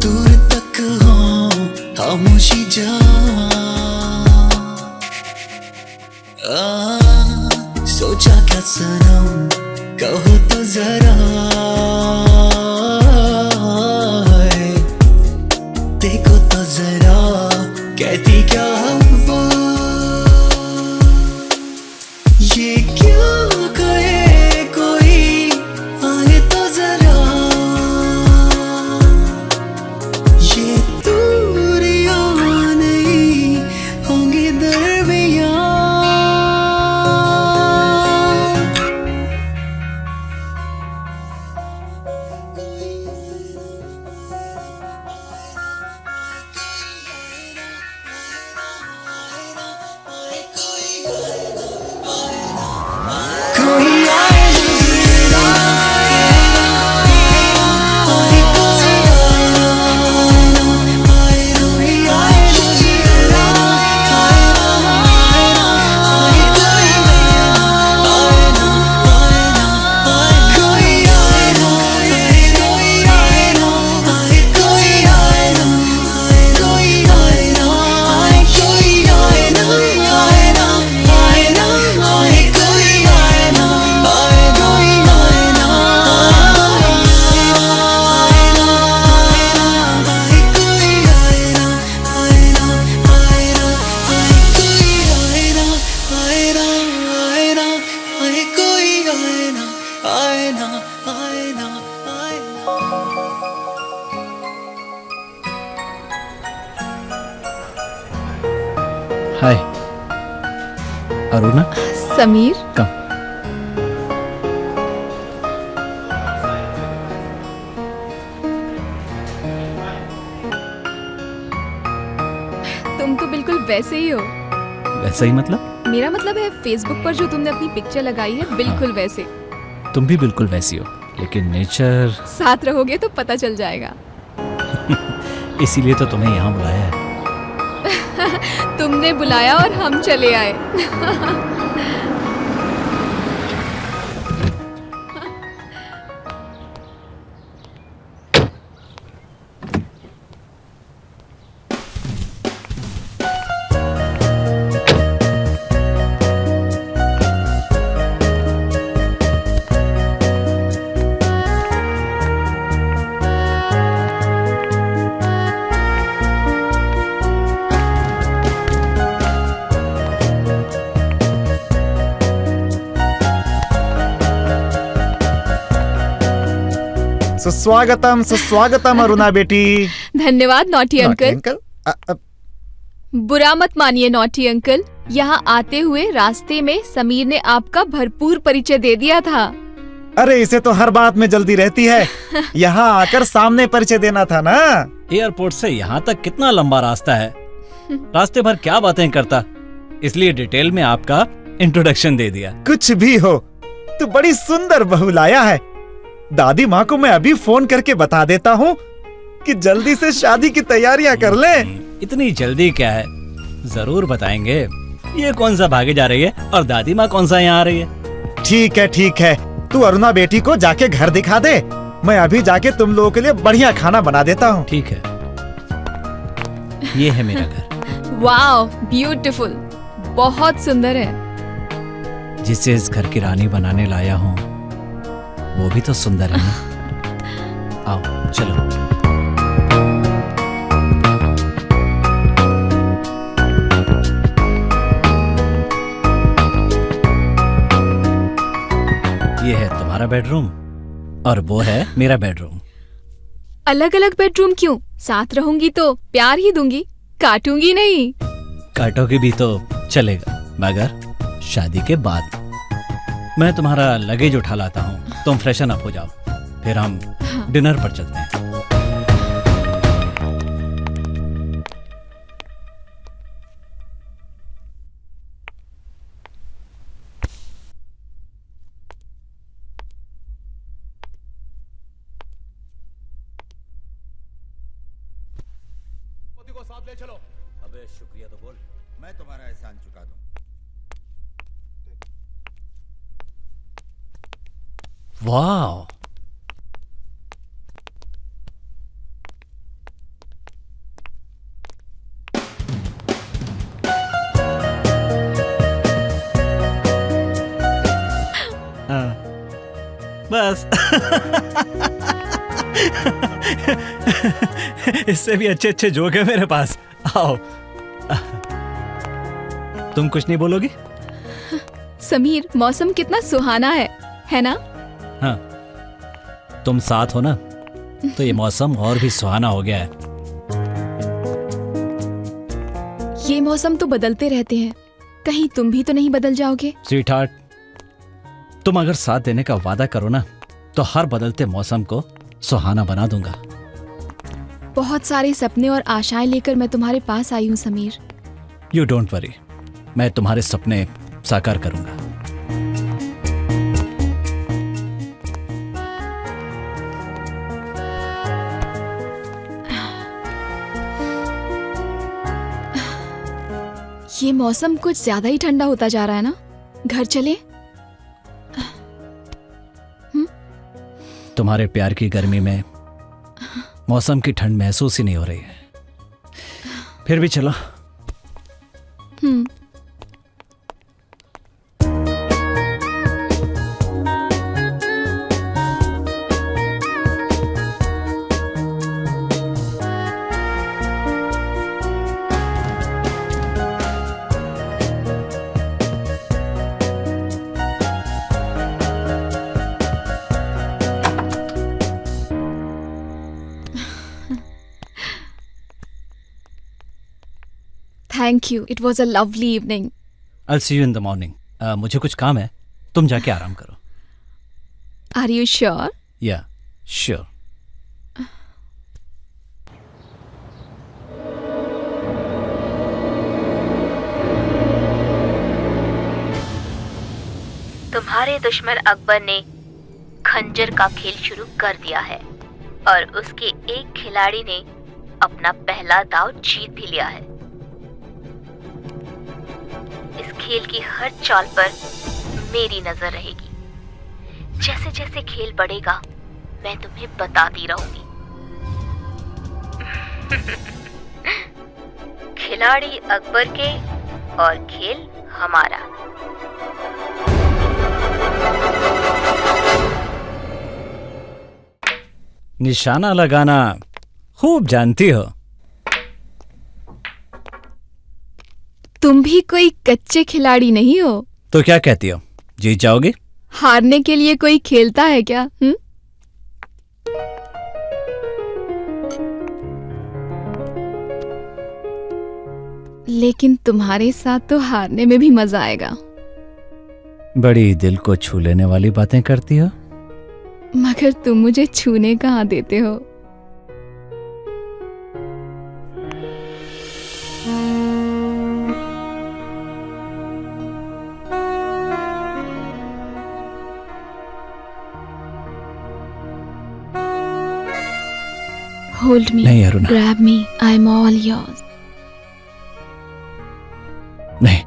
दूर तक हो खामोशी जा, सोचा क्या सनम, कहो तो जरा, देखो तो जरा, कहती क्या वो, ये क्या कहे कोई, आए तो जरा, ये दूरियां नहीं होंगी दरमियां। हाय अरुणा। समीर, कम। तुम तो बिल्कुल वैसे ही हो। वैसा ही मतलब? मेरा मतलब है फेसबुक पर जो तुमने अपनी पिक्चर लगाई है, बिल्कुल वैसे। तुम भी बिल्कुल वैसी हो, लेकिन नेचर। साथ रहोगे तो पता चल जाएगा। इसीलिए तो तुम्हें यहाँ बुलाया है। तुमने बुलाया और हम चले आए। सुस्वागतम सुस्वागतम अरुणा बेटी। धन्यवाद नॉटी नॉटी अंकल। अंकल बुरा मत मानिए नॉटी अंकल, यहाँ आते हुए रास्ते में समीर ने आपका भरपूर परिचय दे दिया था। अरे इसे तो हर बात में जल्दी रहती है, यहाँ आकर सामने परिचय देना था ना। एयरपोर्ट से यहाँ तक कितना लंबा रास्ता है, रास्ते भर क्या बातें करता, इसलिए डिटेल में आपका इंट्रोडक्शन दे दिया। कुछ भी हो, तू बड़ी सुंदर बहू लाया है। दादी माँ को मैं अभी फोन करके बता देता हूँ कि जल्दी से शादी की तैयारियां कर ले। इतनी जल्दी क्या है, जरूर बताएंगे। ये कौन सा भागे जा रही है और दादी माँ कौन सा यहाँ आ रही है। ठीक है, तू अरुणा बेटी को जाके घर दिखा दे, मैं अभी जाके तुम लोगों के लिए बढ़िया खाना बना देता हूँ। ठीक है, ये है मेरा घर। वाओ ब्यूटीफुल, बहुत सुंदर है। जिसे इस घर की रानी बनाने लाया हूँ वो भी तो सुंदर है ना। आओ चलो। ये है तुम्हारा बेडरूम और वो है मेरा बेडरूम। अलग अलग बेडरूम क्यों? साथ रहूंगी तो प्यार ही दूंगी, काटूंगी नहीं। काटोगे भी तो चलेगा, मगर शादी के बाद। मैं तुम्हारा लगेज उठा लाता हूँ, तुम फ्रेशन अप हो जाओ, फिर हम डिनर पर चलते हैं। को साथ ले चलो। अबे शुक्रिया तो बोल, मैं तुम्हारा एहसान चुका दूं। वाह, बस इससे भी अच्छे अच्छे जोक है मेरे पास। आओ, तुम कुछ नहीं बोलोगी? समीर, मौसम कितना सुहाना है ना? हाँ, तुम साथ हो ना तो ये मौसम और भी सुहाना हो गया है। ये मौसम तो बदलते रहते हैं, कहीं तुम भी तो नहीं बदल जाओगे? स्वीट हार्ट, तुम अगर साथ देने का वादा करो ना तो हर बदलते मौसम को सुहाना बना दूंगा। बहुत सारे सपने और आशाएं लेकर मैं तुम्हारे पास आई हूँ समीर। यू डोंट वरी, मैं तुम्हारे सपने साकार करूंगा। ये मौसम कुछ ज्यादा ही ठंडा होता जा रहा है ना? घर चले? तुम्हारे प्यार की गर्मी में मौसम की ठंड महसूस ही नहीं हो रही है, फिर भी चलो। Thank you, it was a lovely evening. I'll see you in the morning. मुझे कुछ काम है, तुम जाके आराम करो। Are you sure? Yeah sure. तुम्हारे दुश्मन अकबर ने खंजर का खेल शुरू कर दिया है और उसके एक खिलाड़ी ने अपना पहला दांव जीत भी लिया है। इस खेल की हर चाल पर मेरी नजर रहेगी। जैसे जैसे खेल बढ़ेगा मैं तुम्हें बताती रहूंगी। खिलाड़ी अकबर के और खेल हमारा। निशाना लगाना खूब जानती हो। तुम भी कोई कच्चे खिलाड़ी नहीं हो। तो क्या कहती हो, जीत जाओगी? हारने के लिए कोई खेलता है क्या? लेकिन तुम्हारे साथ तो हारने में भी मजा आएगा। बड़ी दिल को छू लेने वाली बातें करती हो। मगर तुम मुझे छूने कहाँ देते हो। Hold me, नहीं Aruna, grab me, I'm all yours. नहीं,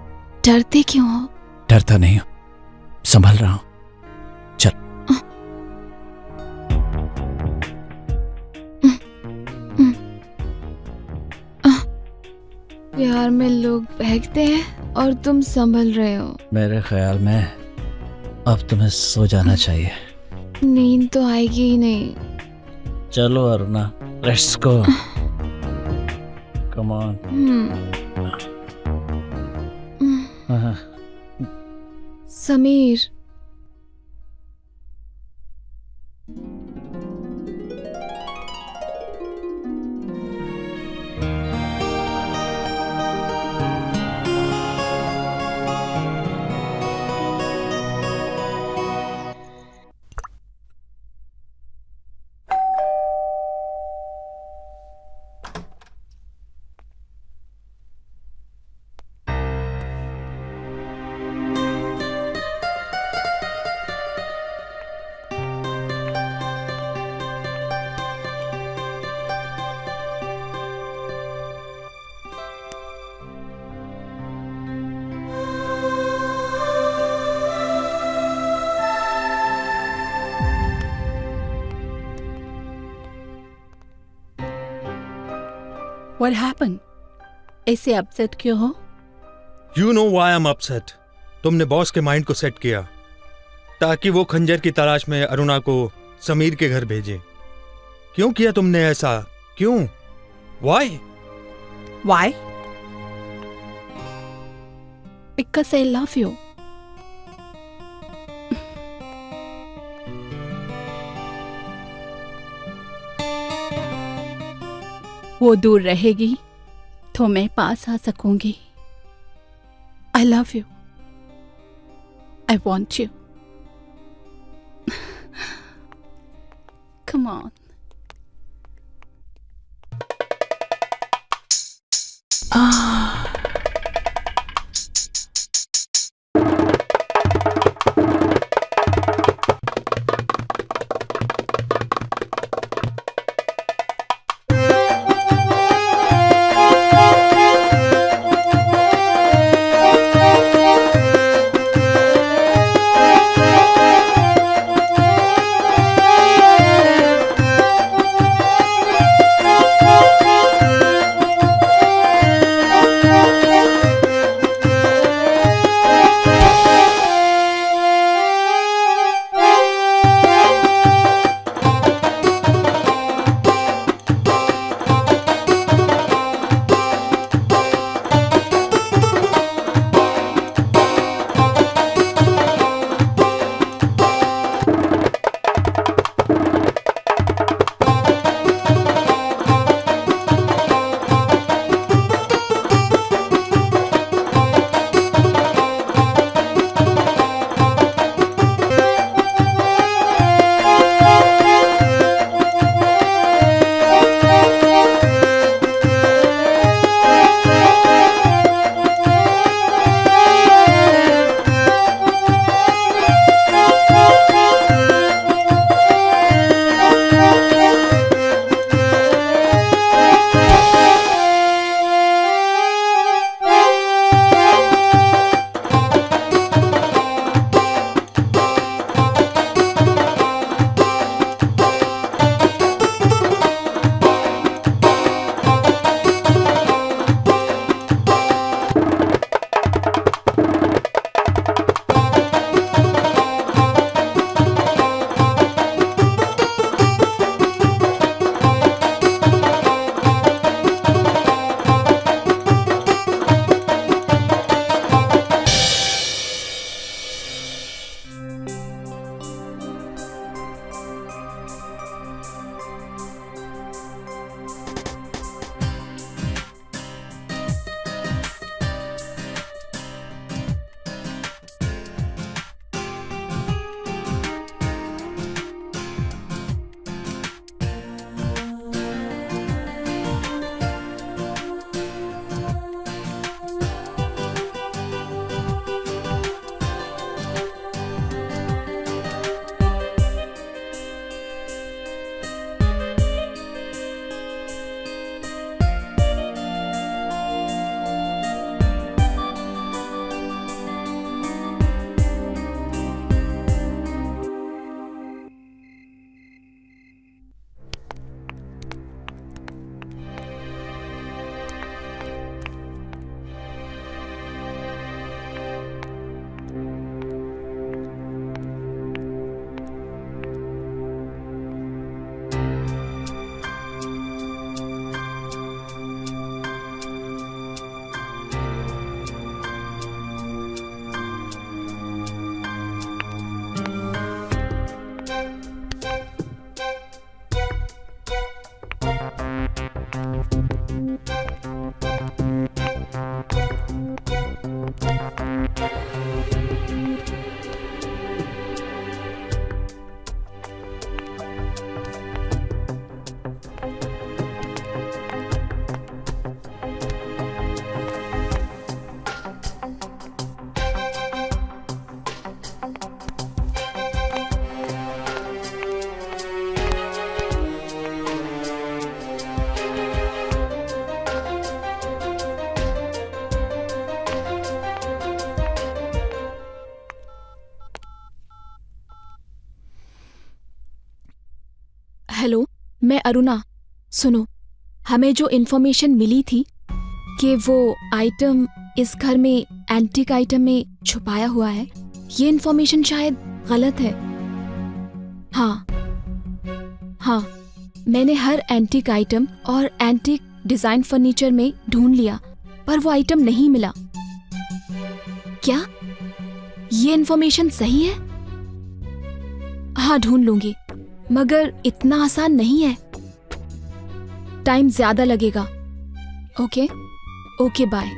डरते क्यों हो? डरता नहीं हूं, संभल रहा हूं। चल। प्यार में लोग बहकते हैं और तुम संभल रहे हो। मेरे ख्याल में अब तुम्हें सो जाना चाहिए। नींद तो आएगी ही नहीं। चलो Aruna, let's go. Come on. Sameer, What happened? ऐसे अपसेट क्यों हो? You know why I'm upset. तुमने बॉस के माइंड को सेट किया ताकि वो खंजर की तलाश में अरुणा को समीर के घर भेजे। क्यों किया तुमने ऐसा? क्यों? Why? Why? Because I love you. वो दूर रहेगी तो मैं पास आ सकूंगी। I love you. I want you. Come on. Hello, मैं अरुणा। सुनो, हमें जो इन्फॉर्मेशन मिली थी कि वो आइटम इस घर में एंटीक आइटम में छुपाया हुआ है, ये इन्फॉर्मेशन शायद गलत है। हाँ, मैंने हर एंटीक आइटम और एंटीक डिजाइन फर्नीचर में ढूंढ लिया, पर वो आइटम नहीं मिला। क्या ये इन्फॉर्मेशन सही है? हाँ, ढूंढ लूंगी, मगर इतना आसान नहीं है। टाइम ज्यादा लगेगा। Okay, bye.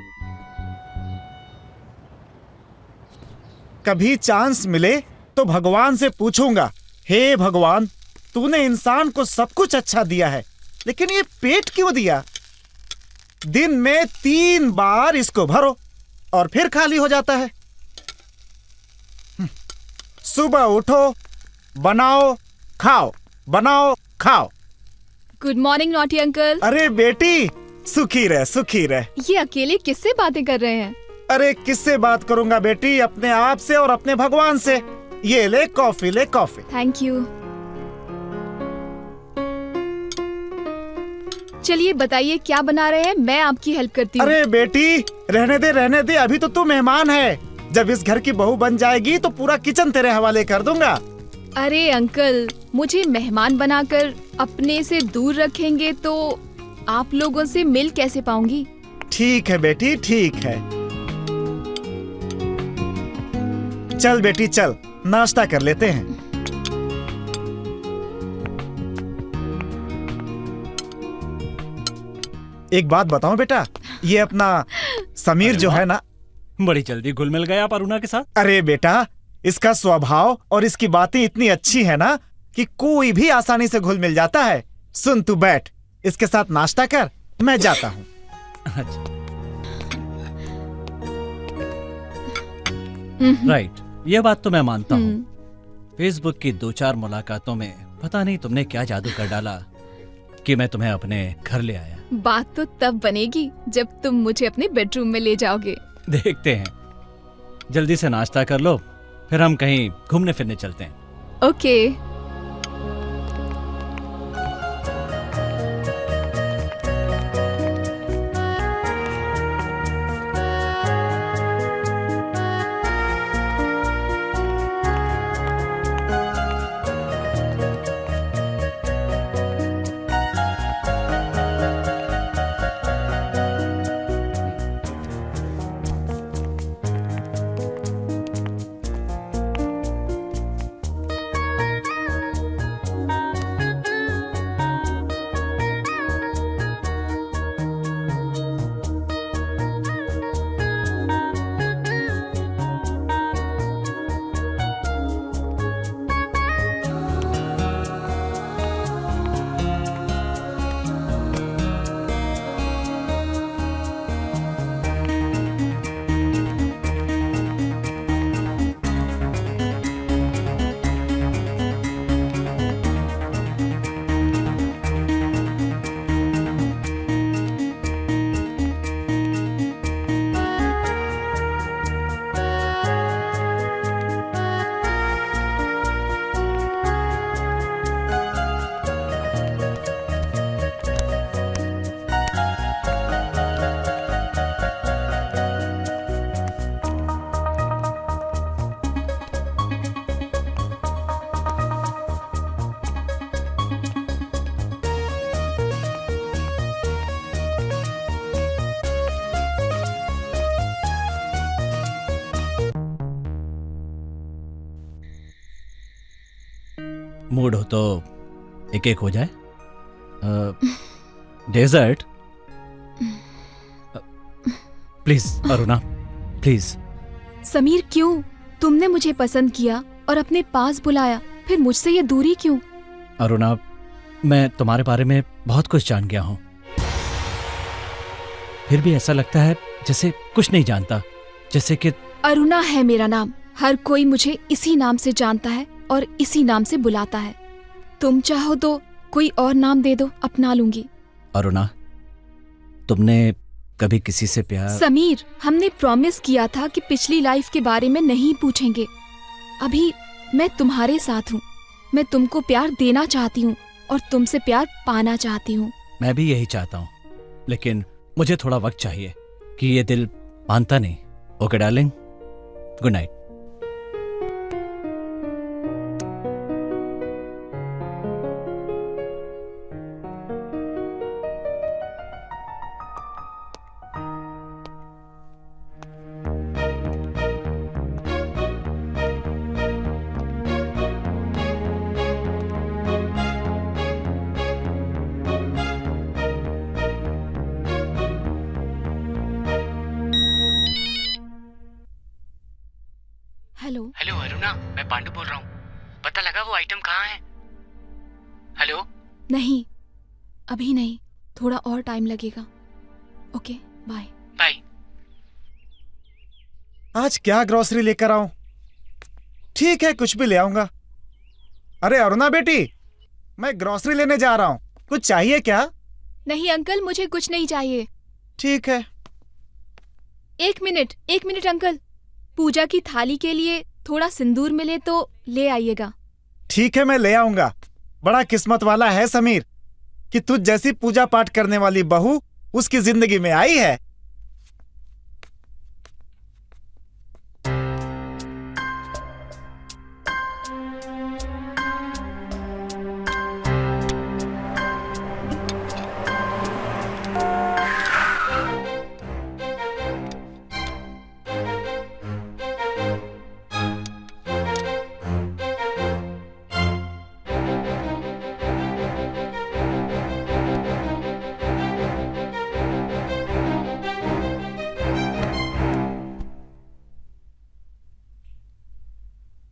कभी चांस मिले तो भगवान से पूछूंगा, हे भगवान, तूने इंसान को सब कुछ अच्छा दिया है, लेकिन ये पेट क्यों दिया? दिन में 3 बार इसको भरो और फिर खाली हो जाता है। सुबह उठो, बनाओ खाओ, बनाओ खाओ। Good morning naughty uncle. अरे बेटी, सुखी रह, सुखी रह। ये अकेले किससे बातें कर रहे हैं? अरे किससे बात करूंगा बेटी, अपने आप से और अपने भगवान से। ये ले कॉफी, ले कॉफी। Thank you. चलिए बताइए क्या बना रहे हैं, मैं आपकी हेल्प करती हूँ। अरे बेटी, रहने दे, अभी तो तू मेहमान है। जब इस घर की बहू बन जाएगी तो पूरा किचन तेरे हवाले कर दूंगा। अरे अंकल, मुझे मेहमान बनाकर अपने से दूर रखेंगे तो आप लोगों से मिल कैसे पाऊंगी? ठीक है बेटी, ठीक है। चल बेटी चल, नाश्ता कर लेते हैं। एक बात बताऊं बेटा, ये अपना समीर जो है ना, बड़ी जल्दी घुल मिल गए आप अरुणा के साथ। अरे बेटा, इसका स्वभाव और इसकी बातें इतनी अच्छी है ना कि कोई भी आसानी से घुल मिल जाता है। सुन, तू बैठ, इसके साथ नाश्ता कर, मैं जाता हूँ। राइट, ये बात तो मैं मानता हूँ। फेसबुक की 2-4 मुलाकातों में पता नहीं तुमने क्या जादू कर डाला कि मैं तुम्हें अपने घर ले आया। बात तो तब बनेगी जब तुम मुझे अपने बेडरूम में ले जाओगे। देखते हैं। जल्दी से नाश्ता कर लो, फिर हम कहीं घूमने फिरने चलते हैं। ओके। मूड हो तो एक एक हो जाए। Dessert please Aruna, please. Sameer, क्यों? तुमने मुझे पसंद किया और अपने पास बुलाया, फिर मुझसे ये दूरी क्यों? अरुणा, मैं तुम्हारे बारे में बहुत कुछ जान गया हूं, फिर भी ऐसा लगता है जैसे कुछ नहीं जानता, जैसे कि अरुणा है मेरा नाम। हर कोई मुझे इसी नाम से जानता है और इसी नाम से बुलाता है। तुम चाहो तो कोई और नाम दे दो, अपना लूंगी। अरुणा, तुमने कभी किसी से प्यार? समीर, हमने प्रॉमिस किया था कि पिछली लाइफ के बारे में नहीं पूछेंगे। अभी मैं तुम्हारे साथ हूँ, मैं तुमको प्यार देना चाहती हूँ, और तुमसे प्यार पाना चाहती हूँ। मैं भी यही चाहता हूँ, लेकिन मुझे थोड़ा वक्त चाहिए कि ये दिल मानता नहीं। Okay darling, good night. Hello. Hello Aruna, मैं पांडु बोल रहा हूँ। पता लगा वो आइटम कहाँ है? हेलो। नहीं, अभी नहीं, थोड़ा और टाइम लगेगा। Okay, bye. बाय। आज क्या ग्रोसरी लेकर आऊं? ठीक है, कुछ भी ले आऊंगा। अरे अरुणा बेटी, मैं ग्रोसरी लेने जा रहा हूं, कुछ चाहिए क्या? नहीं अंकल, मुझे कुछ नहीं चाहिए। ठीक है। एक मिनट अंकल, पूजा की थाली के लिए थोड़ा सिंदूर मिले तो ले आइएगा। ठीक है, मैं ले आऊंगा। बड़ा किस्मत वाला है समीर कि तुझ जैसी पूजा पाठ करने वाली बहू उसकी जिंदगी में आई है।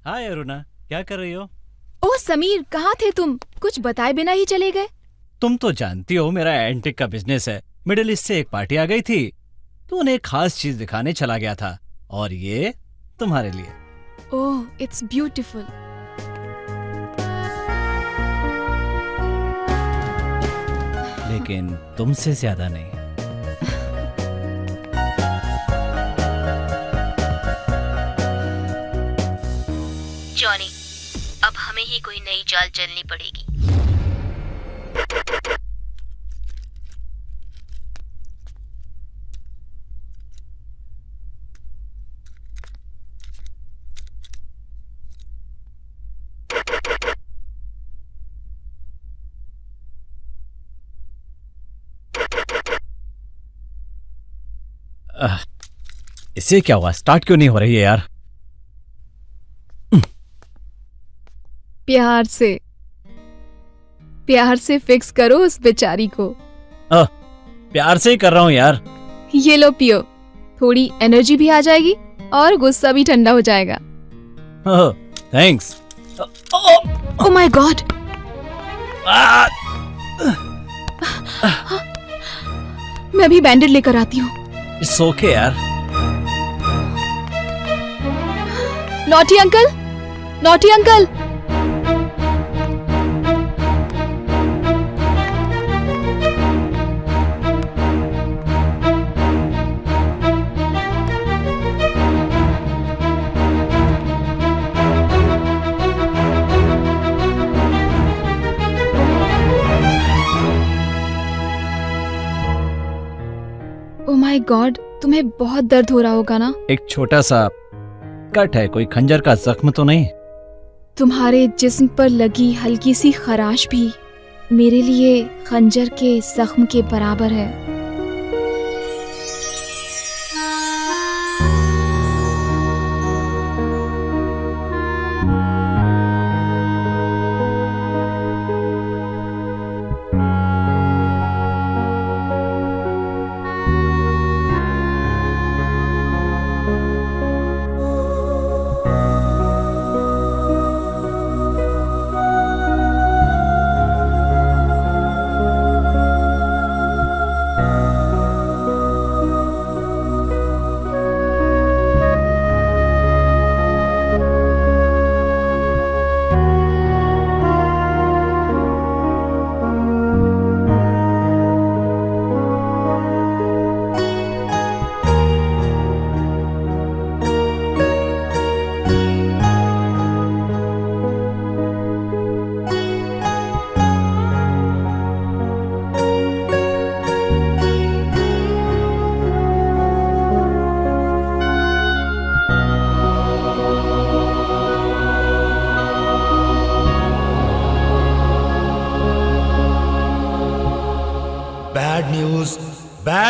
हाय अरुणा, क्या कर रही हो? ओह समीर, कहाँ थे तुम? कुछ बताए बिना ही चले गए। तुम तो जानती हो मेरा एंटिक का बिजनेस है। मिडिल ईस्ट से एक पार्टी आ गई थी तो उन्हें एक खास चीज दिखाने चला गया था, और ये तुम्हारे लिए। ओह, इट्स ब्यूटीफुल। लेकिन तुमसे ज्यादा नहीं। जॉनी, अब हमें ही कोई नई चाल चलनी पड़ेगी। इसे क्या हुआ? स्टार्ट क्यों नहीं हो रही है यार? प्यार से फिक्स करो उस बेचारी को। प्यार से ही कर रहा हूँ यार। ये लो पियो, थोड़ी एनर्जी भी आ जाएगी और गुस्सा भी ठंडा हो जाएगा। थैंक्स। Oh my God. मैं भी बैंडेड लेकर आती हूँ। इट्स ओके यार। Naughty uncle, naughty uncle. Oh my God, तुम्हें बहुत दर्द हो रहा होगा ना? एक छोटा सा कट है, कोई खंजर का जख्म तो नहीं? तुम्हारे जिस्म पर लगी हल्की सी खराश भी मेरे लिए खंजर के जख्म के बराबर है।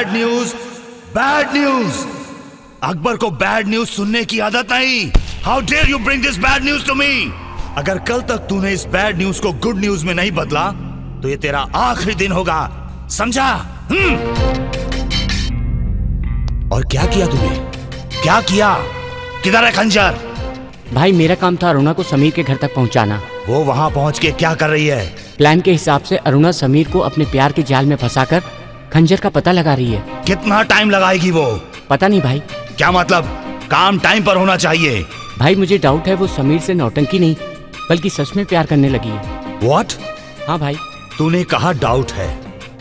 Bad news, bad news. Akbar को बैड न्यूज सुनने की आदत नहीं। How dare you bring this bad news to me. अगर कल तक तूने इस बैड न्यूज को गुड न्यूज में नहीं बदला तो ये तेरा आखिरी दिन होगा, समझा? और क्या किया तूने? क्या किया? किधर है खंजर? भाई मेरा काम था अरुणा को समीर के घर तक पहुंचाना। वो वहां पहुंच के क्या कर रही है? प्लान के हिसाब से अरुणा समीर को अपने प्यार के जाल में फंसाकर खंजर का पता लगा रही है। कितना टाइम लगाएगी वो? पता नहीं भाई। क्या मतलब? काम टाइम पर होना चाहिए। भाई मुझे डाउट है वो समीर से नौटंकी नहीं बल्कि सच में प्यार करने लगी है। What? हाँ भाई। तूने कहा डाउट है,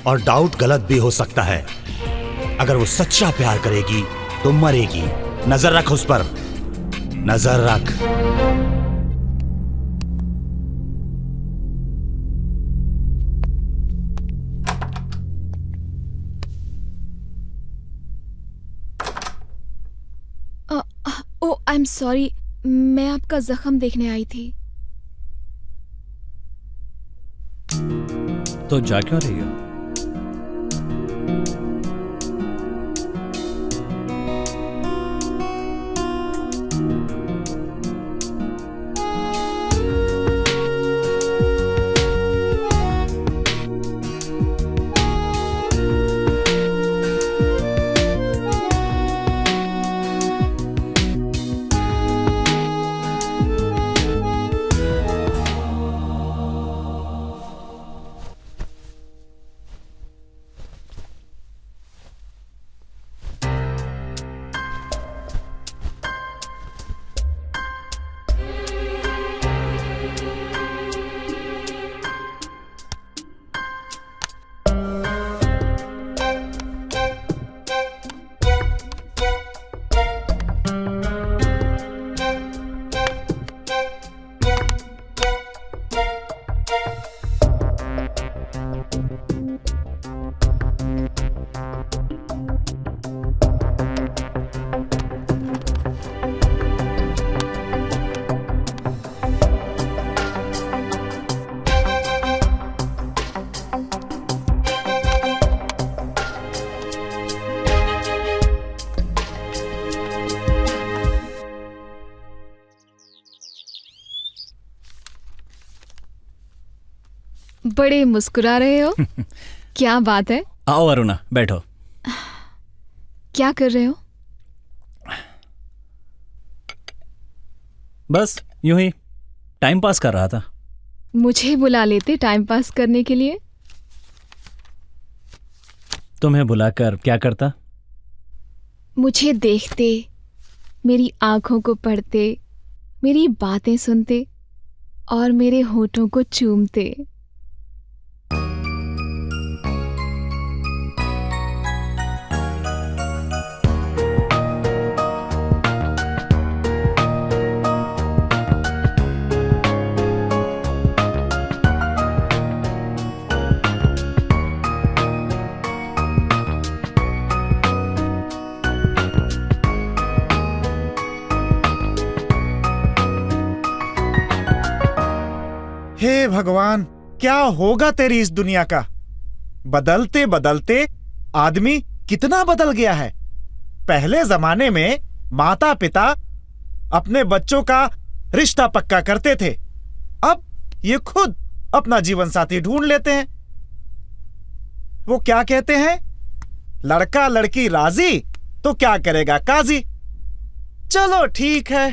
और डाउट गलत भी हो सकता है। अगर वो सच्चा प्यार करेगी तो मरेगी। नजर रख उस पर, नजर रख। ओ आई एम सॉरी, मैं आपका जख्म देखने आई थी। तो जा क्यों रही हो? बड़े मुस्कुरा रहे हो। क्या बात है? आओ अरुणा, बैठो। क्या कर रहे हो? बस यूं ही टाइम पास कर रहा था। मुझे बुला लेते टाइम पास करने के लिए। तुम्हें बुलाकर क्या करता? मुझे देखते, मेरी आंखों को पढ़ते, मेरी बातें सुनते और मेरे होठों को चूमते। हे भगवान, क्या होगा तेरी इस दुनिया का। बदलते बदलते आदमी कितना बदल गया है। पहले जमाने में माता पिता अपने बच्चों का रिश्ता पक्का करते थे, अब ये खुद अपना जीवन साथी ढूंढ लेते हैं। वो क्या कहते हैं, लड़का लड़की राजी तो क्या करेगा काजी। चलो ठीक है,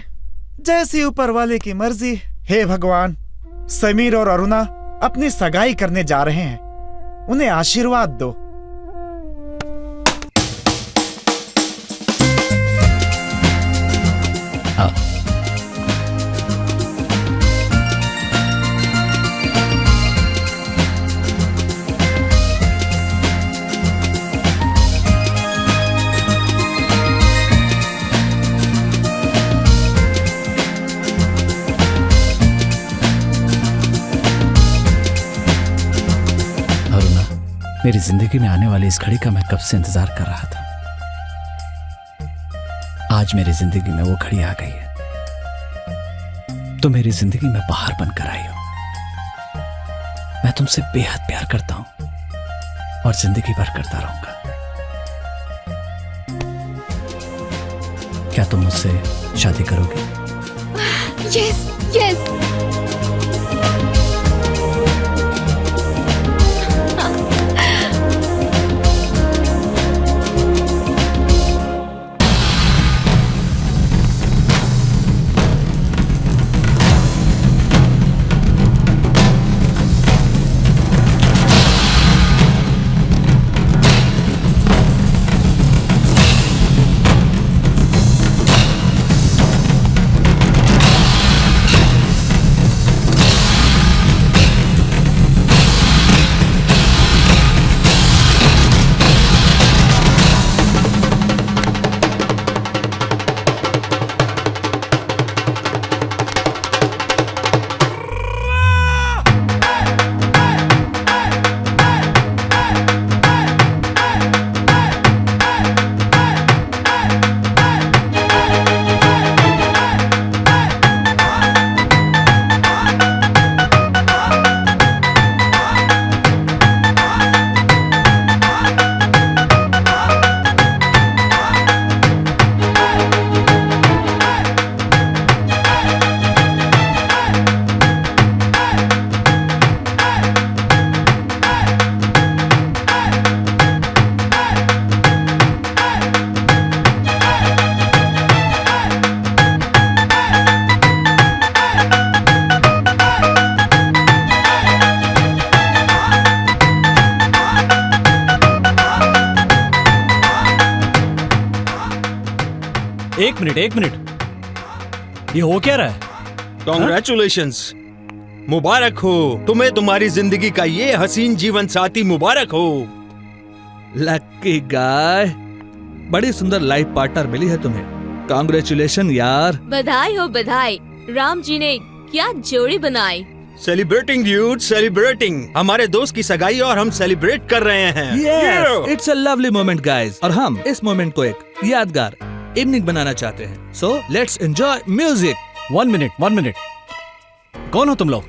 जैसी ऊपर वाले की मर्जी। हे भगवान, समीर और अरुणा अपनी सगाई करने जा रहे हैं, उन्हें आशीर्वाद दो। मेरी जिंदगी में आने वाली इस घड़ी का मैं कब से इंतजार कर रहा था। आज मेरी जिंदगी में वो घड़ी आ गई है। तो मेरी जिंदगी में बाहर बनकर आई हो। मैं तुमसे बेहद प्यार करता हूं और जिंदगी भर करता रहूंगा। क्या तुम मुझसे शादी करोगे? Yes yes. एक मिनट, ये हो क्या रहा है? कॉन्ग्रेचुलेशंस, मुबारक हो तुम्हें, तुम्हारी जिंदगी का ये हसीन जीवन साथी मुबारक हो। लकी गाय, बड़ी सुंदर लाइफ पार्टनर मिली है तुम्हें। कांग्रेचुलेशन यार। बधाई हो बधाई, राम जी ने क्या जोड़ी बनाई। Celebrating dude, celebrating. हमारे दोस्त की सगाई और हम सेलिब्रेट कर रहे हैं। Yes, it's a lovely moment guys, और हम इस मोमेंट को एक यादगार इवनिंग बनाना चाहते हैं। So let's enjoy music. 1 minute, कौन हो तुम लोग?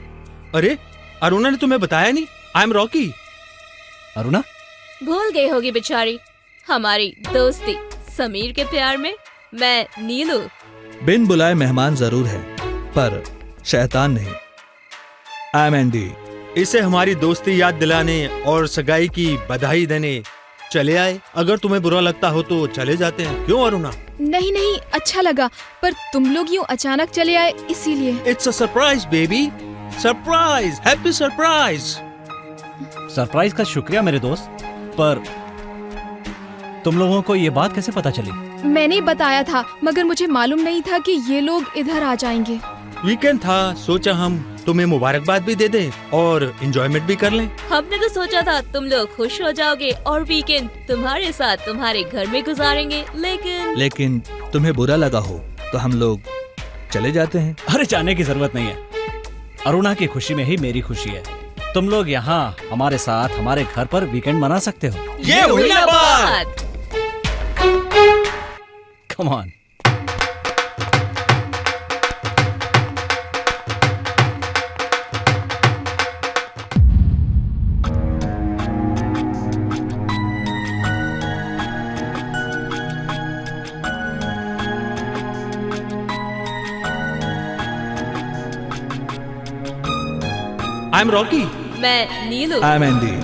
अरे अरुणा ने तुम्हें बताया नहीं, आई एम रॉकी। अरुणा? भूल गई होगी बेचारी, हमारी दोस्ती समीर के प्यार में। मैं नीलू। बिन बुलाए मेहमान जरूर है, पर शैतान नहीं। I am Andy. इसे हमारी दोस्ती याद दिलाने और सगाई की बधाई देने चले आए। अगर तुम्हें बुरा लगता हो तो चले जाते हैं। क्यों अरुणा? नहीं नहीं, अच्छा लगा, पर तुम लोग यूं अचानक चले आए इसीलिए। It's a surprise baby, surprise, happy surprise. Surprise का शुक्रिया मेरे दोस्त, पर तुम लोगों को ये बात कैसे पता चली? मैंने ही बताया था, मगर मुझे मालूम नहीं था कि ये लोग इधर आ जाएंगे। वीकेंड था, सोचा हम तुम्हें मुबारकबाद भी दे दें और एंजॉयमेंट भी कर लें। हमने तो सोचा था तुम लोग खुश हो जाओगे और वीकेंड तुम्हारे साथ तुम्हारे घर में गुजारेंगे, लेकिन तुम्हें बुरा लगा हो तो हम लोग चले जाते हैं। अरे जाने की जरूरत नहीं है, अरुणा की खुशी में ही मेरी खुशी है। तुम लोग यहाँ हमारे साथ हमारे घर पर वीकेंड मना सकते हो। ये हुई ना बात। Come on. I am Rocky. मैं नीलू। I am Andy.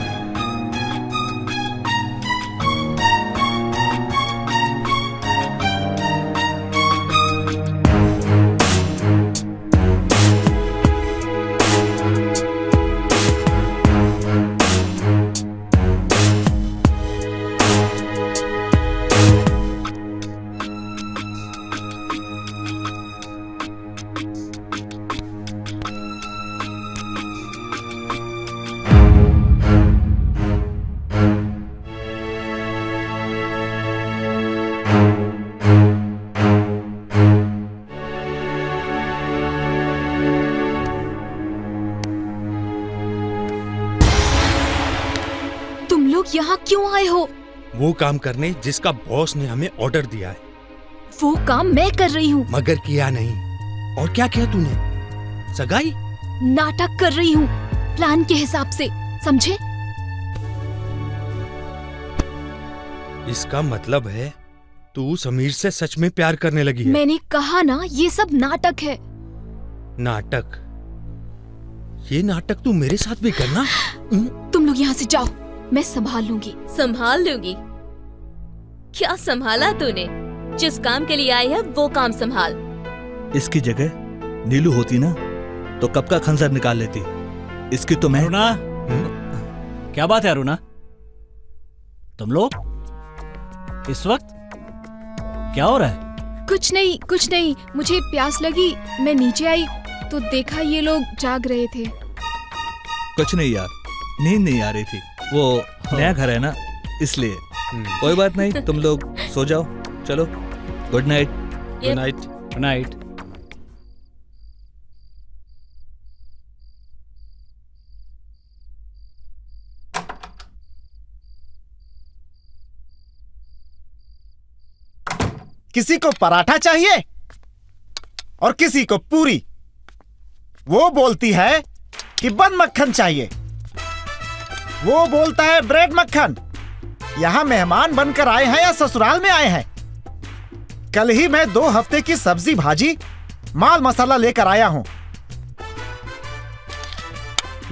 यहाँ क्यों आए हो? वो काम करने जिसका बॉस ने हमें ऑर्डर दिया है। वो काम मैं कर रही हूँ। मगर किया नहीं। और क्या किया तूने? सगाई? नाटक कर रही हूँ, प्लान के हिसाब से, समझे? इसका मतलब है तू समीर से सच में प्यार करने लगी है? मैंने कहा ना, ये सब नाटक है। नाटक? ये नाटक तू मेरे साथ भी करना? तुम लोग यहाँ से जाओ, मैं संभाल लूंगी। संभाल लूंगी? क्या संभाला तूने? जिस काम के लिए आई है वो काम संभाल। इसकी जगह नीलू होती ना तो कब का खंजर निकाल लेती। इसकी तो मैं। अरुणा, क्या बात है अरुणा? तुम लोग इस वक्त क्या हो रहा है? कुछ नहीं, कुछ नहीं। मुझे प्यास लगी, मैं नीचे आई तो देखा ये लोग जाग रहे थे। कुछ नहीं यार, नींद नहीं आ रही थी। वो नया घर है ना, इसलिए। कोई बात नहीं, तुम लोग सो जाओ। चलो, good night. Good night. Good night. किसी को पराठा चाहिए और किसी को पूरी। वो बोलती है कि बन मक्खन चाहिए, वो बोलता है ब्रेड मक्खन। यहां मेहमान बनकर आए हैं या ससुराल में आए हैं? कल ही मैं 2 हफ्ते की सब्जी भाजी माल मसाला लेकर आया हूं।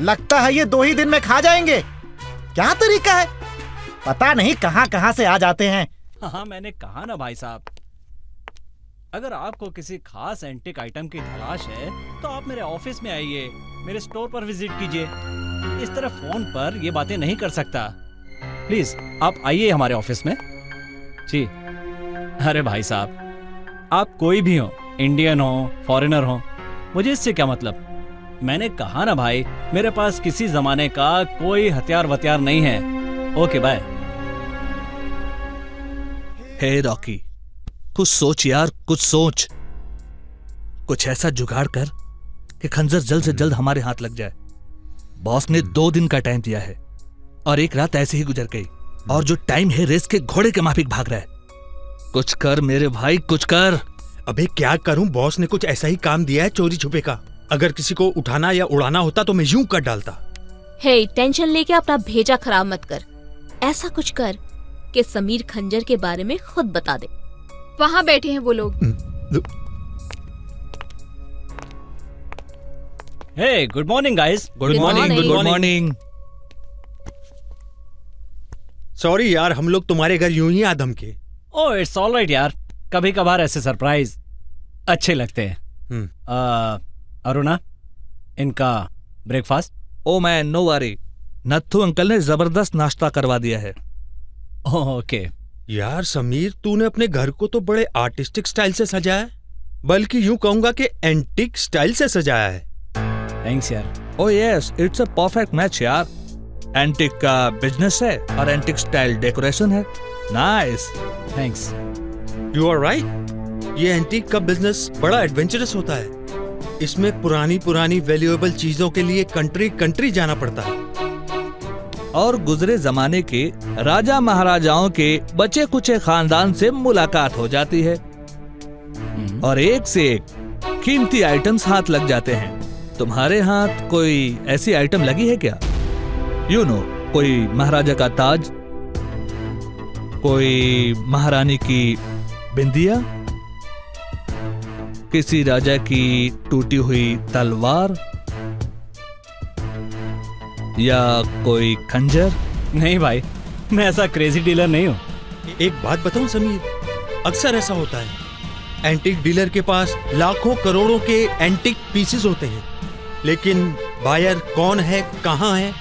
लगता है ये 2 ही दिन में खा जाएंगे। क्या तरीका है, पता नहीं कहां कहां से आ जाते हैं। हाँ, मैंने कहा ना भाई साहब, अगर आपको किसी खास एंटिक आइटम की तलाश है तो आप मेरे ऑफिस में आइए, मेरे स्टोर पर विजिट कीजिए। इस तरह फोन पर ये बातें नहीं कर सकता। प्लीज आप आइए हमारे ऑफिस में। जी। अरे भाई साहब, आप कोई भी हो, इंडियन हो, फॉरेनर हो, मुझे इससे क्या मतलब। मैंने कहा ना भाई, मेरे पास किसी जमाने का कोई हथियार वथियार नहीं है। Okay bye. हे रॉकी, कुछ सोच यार, कुछ सोच। कुछ ऐसा जुगाड़ कर कि खंजर जल्द से जल्द हमारे हाथ लग जाए। बॉस ने 2 दिन का टाइम दिया है और 1 रात ऐसे ही गुजर गई, और जो टाइम है रेस के घोड़े के माफिक भाग रहा है। कुछ कर मेरे भाई, कुछ कर। अबे क्या करूं, बॉस ने कुछ ऐसा ही काम दिया है चोरी छुपे का। अगर किसी को उठाना या उड़ाना होता तो मैं यूं कर डालता। हे, टेंशन लेके अपना भेजा खराब मत कर। ऐसा कुछ कर कि समीर खंजर के बारे में खुद बता दे। वहाँ बैठे हैं वो लोग। Hey, good morning guys. Good morning. Good morning. Sorry यार, हम लोग तुम्हारे घर यूं ही आदम के। ओह, इट्स ऑल राइट यार, कभी कभार ऐसे सरप्राइज अच्छे लगते हैं। अरुणा, इनका breakfast. Oh man, no worry, Natthu uncle ने जबरदस्त नाश्ता करवा दिया है। ओके। यार समीर, तूने अपने घर को तो बड़े आर्टिस्टिक स्टाइल से सजाया है, बल्कि यूं कहूंगा कि एंटिक स्टाइल से सजाया है। थैंक्स यार। Oh yes, it's a perfect match यार। एंटिक का बिजनेस है और एंटिक स्टाइल डेकोरेशन है। Nice. Thanks. You are right, ये एंटिक का बिजनेस बड़ा एडवेंचरस होता है। इसमें पुरानी पुरानी वैल्यूएबल चीजों के लिए कंट्री कंट्री जाना पड़ता है, और गुजरे जमाने के राजा महाराजाओं के बचे कुचे खानदान से मुलाकात हो जाती है, और एक से एक कीमती आइटम्स हाथ लग जाते हैं। तुम्हारे हाथ कोई ऐसी आइटम लगी है क्या? यू नो, कोई महाराजा का ताज, कोई महारानी की बिंदिया, किसी राजा की टूटी हुई तलवार, या कोई खंजर? नहीं भाई, मैं ऐसा क्रेजी डीलर नहीं हूँ। एक बात बताऊं समीर, अक्सर ऐसा होता है, एंटिक डीलर के पास लाखों करोड़ों के एंटिक पीसेस होते हैं, लेकिन बायर कौन है, कहाँ है,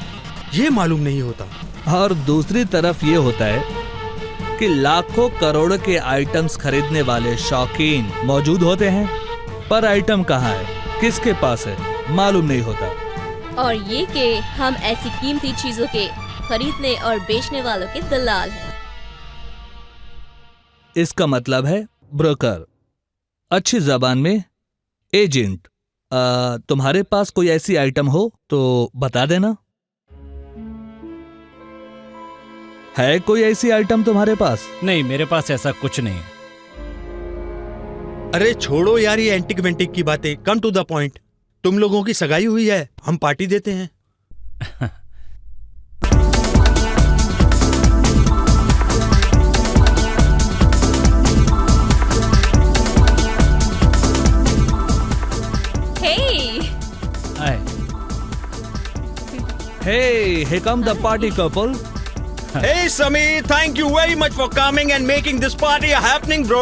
ये मालूम नहीं होता। और दूसरी तरफ ये होता है कि लाखों करोड़ के आइटम्स खरीदने वाले शौकीन मौजूद होते हैं, पर आइटम कहाँ है, किसके पास है, मालूम नहीं होता। और ये कि हम ऐसी कीमती चीजों के खरीदने और बेचने वालों के दलाल हैं। इसका मतलब है ब्रोकर, अच्छी जबान में एजेंट। तुम्हारे पास कोई ऐसी आइटम हो तो बता देना। है कोई ऐसी आइटम तुम्हारे पास? नहीं, मेरे पास ऐसा कुछ नहीं है। अरे छोड़ो यार ये एंटिक वेंटिक की बातें, कम टू द पॉइंट। तुम लोगों की सगाई हुई है, हम पार्टी देते हैं। Hey, here come the party couple. Hey Sameer, thank you very much for coming and making this party happening, bro.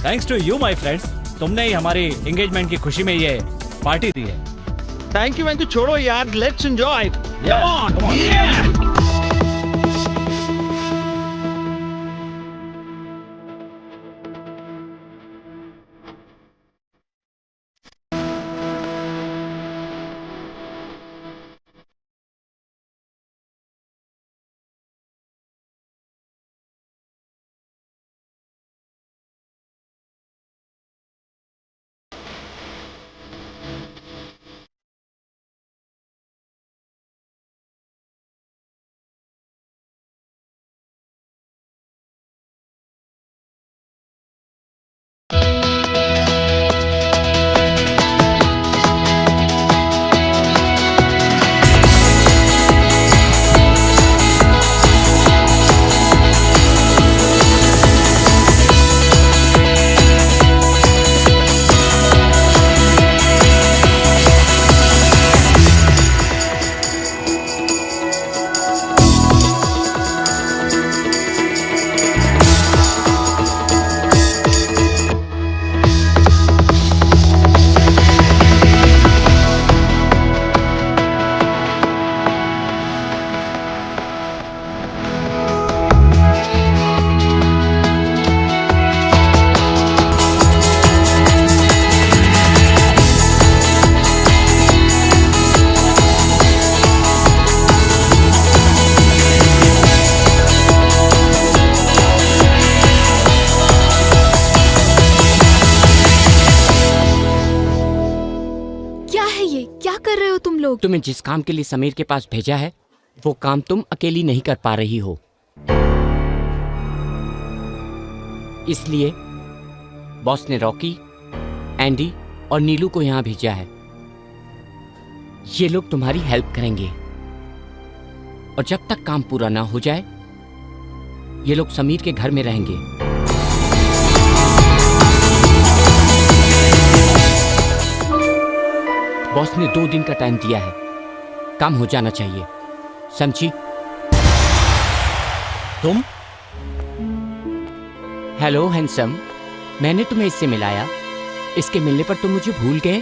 Thanks to you my friends, तुमने ही हमारी एंगेजमेंट की खुशी में ये पार्टी दी है। थैंक यू छोड़ो यार, लेट्स एंजॉय। Come on. तुम्हें जिस काम के लिए समीर के पास भेजा है वो काम तुम अकेली नहीं कर पा रही हो, इसलिए बॉस ने रॉकी, एंडी और नीलू को यहां भेजा है। ये लोग तुम्हारी हेल्प करेंगे और जब तक काम पूरा ना हो जाए ये लोग समीर के घर में रहेंगे। बॉस ने 2 दिन का टाइम दिया है, काम हो जाना चाहिए, समझी? तुम? हेलो हैंडसम, मैंने तुम्हें इससे मिलाया, इसके मिलने पर तुम मुझे भूल गए?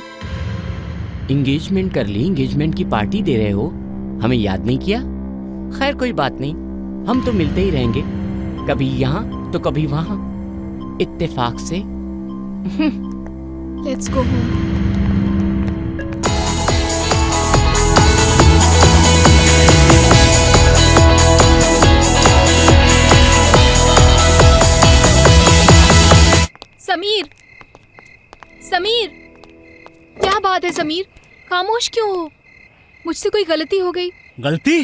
एंगेजमेंट कर ली, एंगेजमेंट की पार्टी दे रहे हो, हमें याद नहीं किया? खैर कोई बात नहीं, हम तो मिलते ही रहेंगे, कभी यहाँ तो कभी वहाँ, इत्तेफाक से। Let's go home. Sameer, Sameer, क्या बात है समीर, खामोश क्यों हो? मुझसे कोई गलती हो गई? गलती?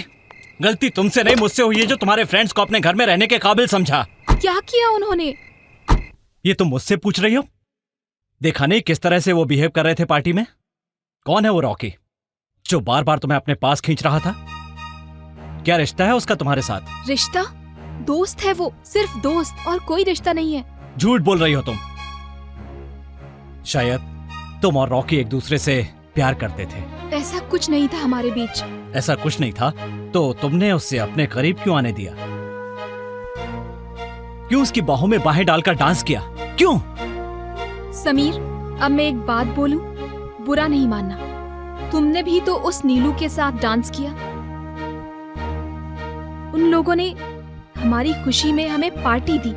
गलती तुमसे नहीं मुझसे हुई है जो तुम्हारे फ्रेंड्स को अपने घर में रहने के काबिल समझा। क्या किया उन्होंने? ये तुम मुझसे पूछ रही हो? देखा नहीं किस तरह से वो बिहेव कर रहे थे पार्टी में? कौन है वो रॉकी जो बार बार तुम्हें अपने पास खींच रहा था? क्या रिश्ता है उसका तुम्हारे साथ? रिश्ता? दोस्त है वो, सिर्फ दोस्त, और कोई रिश्ता नहीं है। झूठ बोल रही हो तुम। शायद तुम और रॉकी एक दूसरे से प्यार करते थे। ऐसा कुछ नहीं था हमारे बीच। ऐसा कुछ नहीं था तो तुमने उससे अपने करीब क्यों आने दिया? क्यों उसकी बाहों में बाहें डालकर डांस किया? क्यों? समीर, अब मैं एक बात बोलूं, बुरा नहीं मानना, तुमने भी तो उस नीलू के साथ डांस किया। उन लोगों ने हमारी खुशी में हमें पार्टी दी।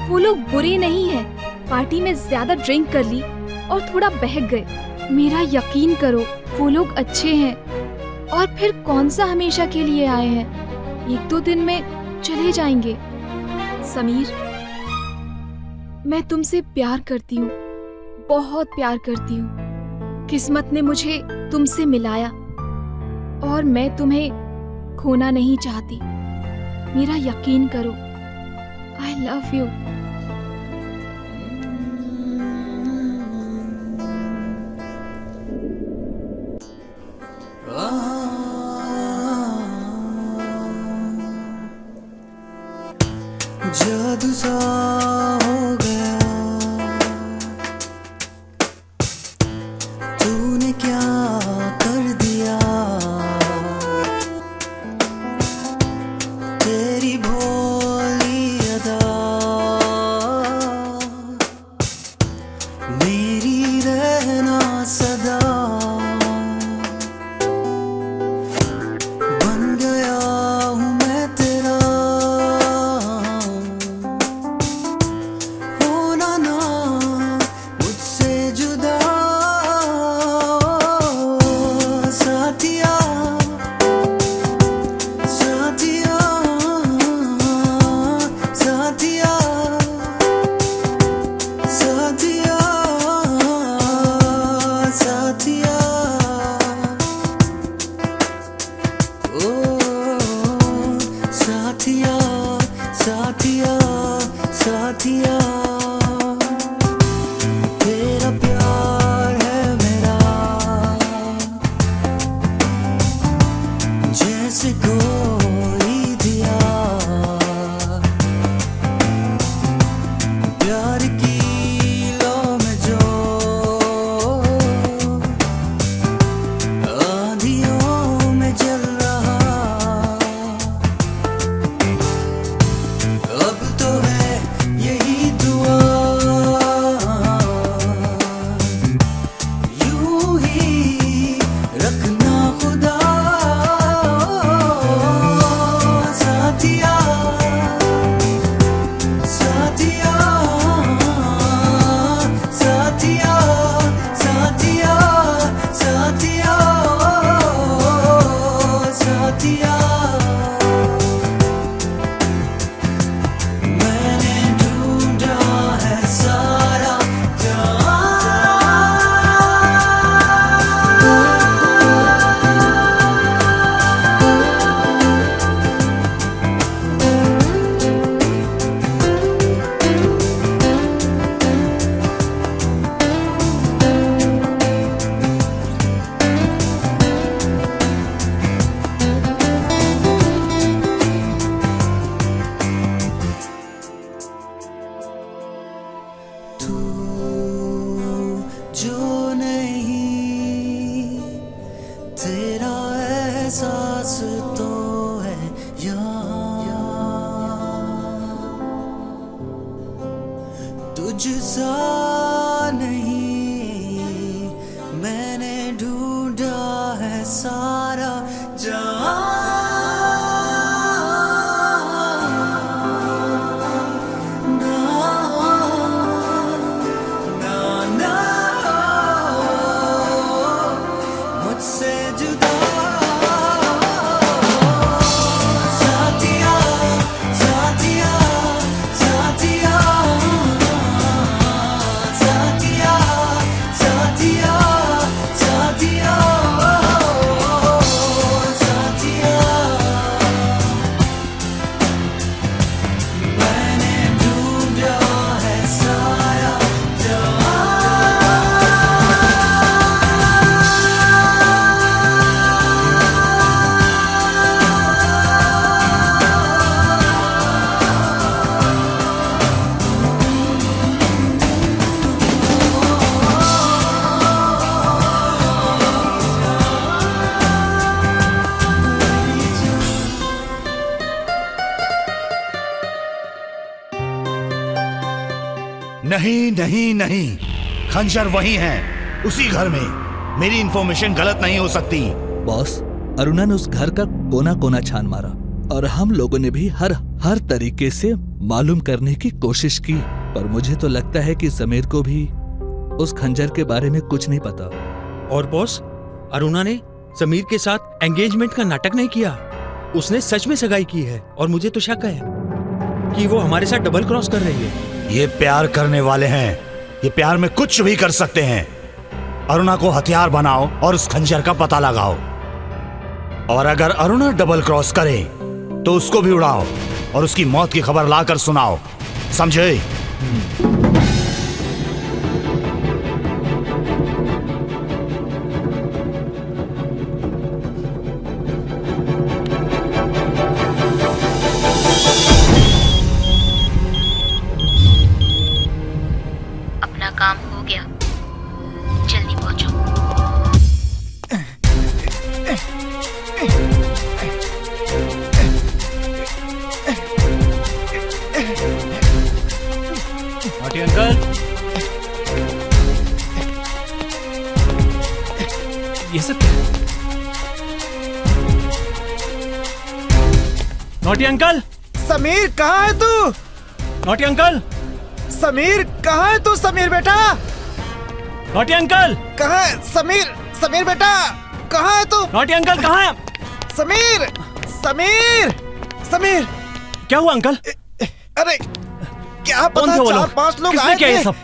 वो लोग बुरे नहीं हैं, पार्टी में ज्यादा ड्रिंक कर ली और थोड़ा बहक गए। मेरा यकीन करो, वो लोग अच्छे हैं, और फिर कौन सा हमेशा के लिए आए हैं, 1-2 दिन में चले जाएंगे। समीर, मैं तुमसे प्यार करती हूँ, बहुत प्यार करती हूँ। किस्मत ने मुझे तुमसे मिलाया और मैं तुम्हें खोना नहीं चाहती। मेरा यकीन करो, आई लव यू। जादू सा हो गया, तूने क्या कर दिया। एहसास तो है यहाँ, तुझसा नहीं मैंने ढूंढा है सारा जहां। नहीं नहीं नहीं, खंजर वही है, उसी घर में। मेरी इंफॉर्मेशन गलत नहीं हो सकती। बॉस, अरुणा ने उस घर का कोना कोना छान मारा और हम लोगों ने भी हर तरीके से मालूम करने की कोशिश की, पर मुझे तो लगता है कि समीर को भी उस खंजर के बारे में कुछ नहीं पता। और बॉस, अरुणा ने समीर के साथ एंगेजमेंट का नाटक नहीं किया, उसने सच में सगाई की है और मुझे तो शक है कि वो हमारे साथ डबल क्रॉस कर रही है। ये प्यार करने वाले हैं, ये प्यार में कुछ भी कर सकते हैं। अरुणा को हथियार बनाओ और उस खंजर का पता लगाओ, और अगर अरुणा डबल क्रॉस करे तो उसको भी उड़ाओ और उसकी मौत की खबर लाकर सुनाओ, समझे? काम हो गया, जल्दी पहुंचो। नॉटी अंकल, ये सब क्या? नॉटी अंकल, समीर कहाँ है तू? नॉटी अंकल, समीर कहाँ है तू? समीर बेटा, नॉटी अंकल कहाँ है? समीर, समीर बेटा कहाँ है तू? नॉटी अंकल कहाँ है? समीर, समीर, समीर। क्या हुआ अंकल? अरे क्या पता, 4-5 लोग आए किया थे ये सब?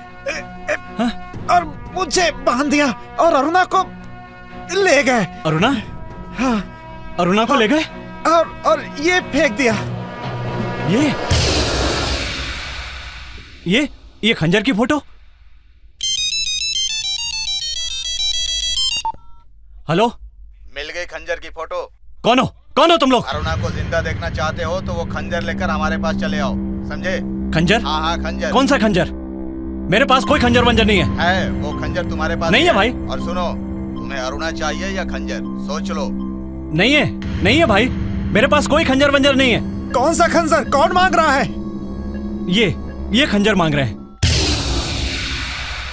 और मुझे बांध दिया और अरुणा को ले गए। अरुणा? हाँ, अरुणा को ले गए और ये फेंक दिया। ये खंजर की फोटो। हेलो, मिल गई खंजर की फोटो। कौन हो तुम लोग? अरुणा को जिंदा देखना चाहते हो तो वो खंजर लेकर हमारे पास चले आओ, समझे? खंजर? हाँ खंजर। कौन सा खंजर? मेरे पास कोई खंजर वंजर नहीं है। वो खंजर तुम्हारे पास नहीं है भाई। और सुनो, तुम्हें अरुणा चाहिए या खंजर, सोच लो। नहीं है भाई, मेरे पास कोई खंजर वंजर नहीं है। कौन सा खंजर? कौन मांग रहा है? ये खंजर मांग रहे हैं।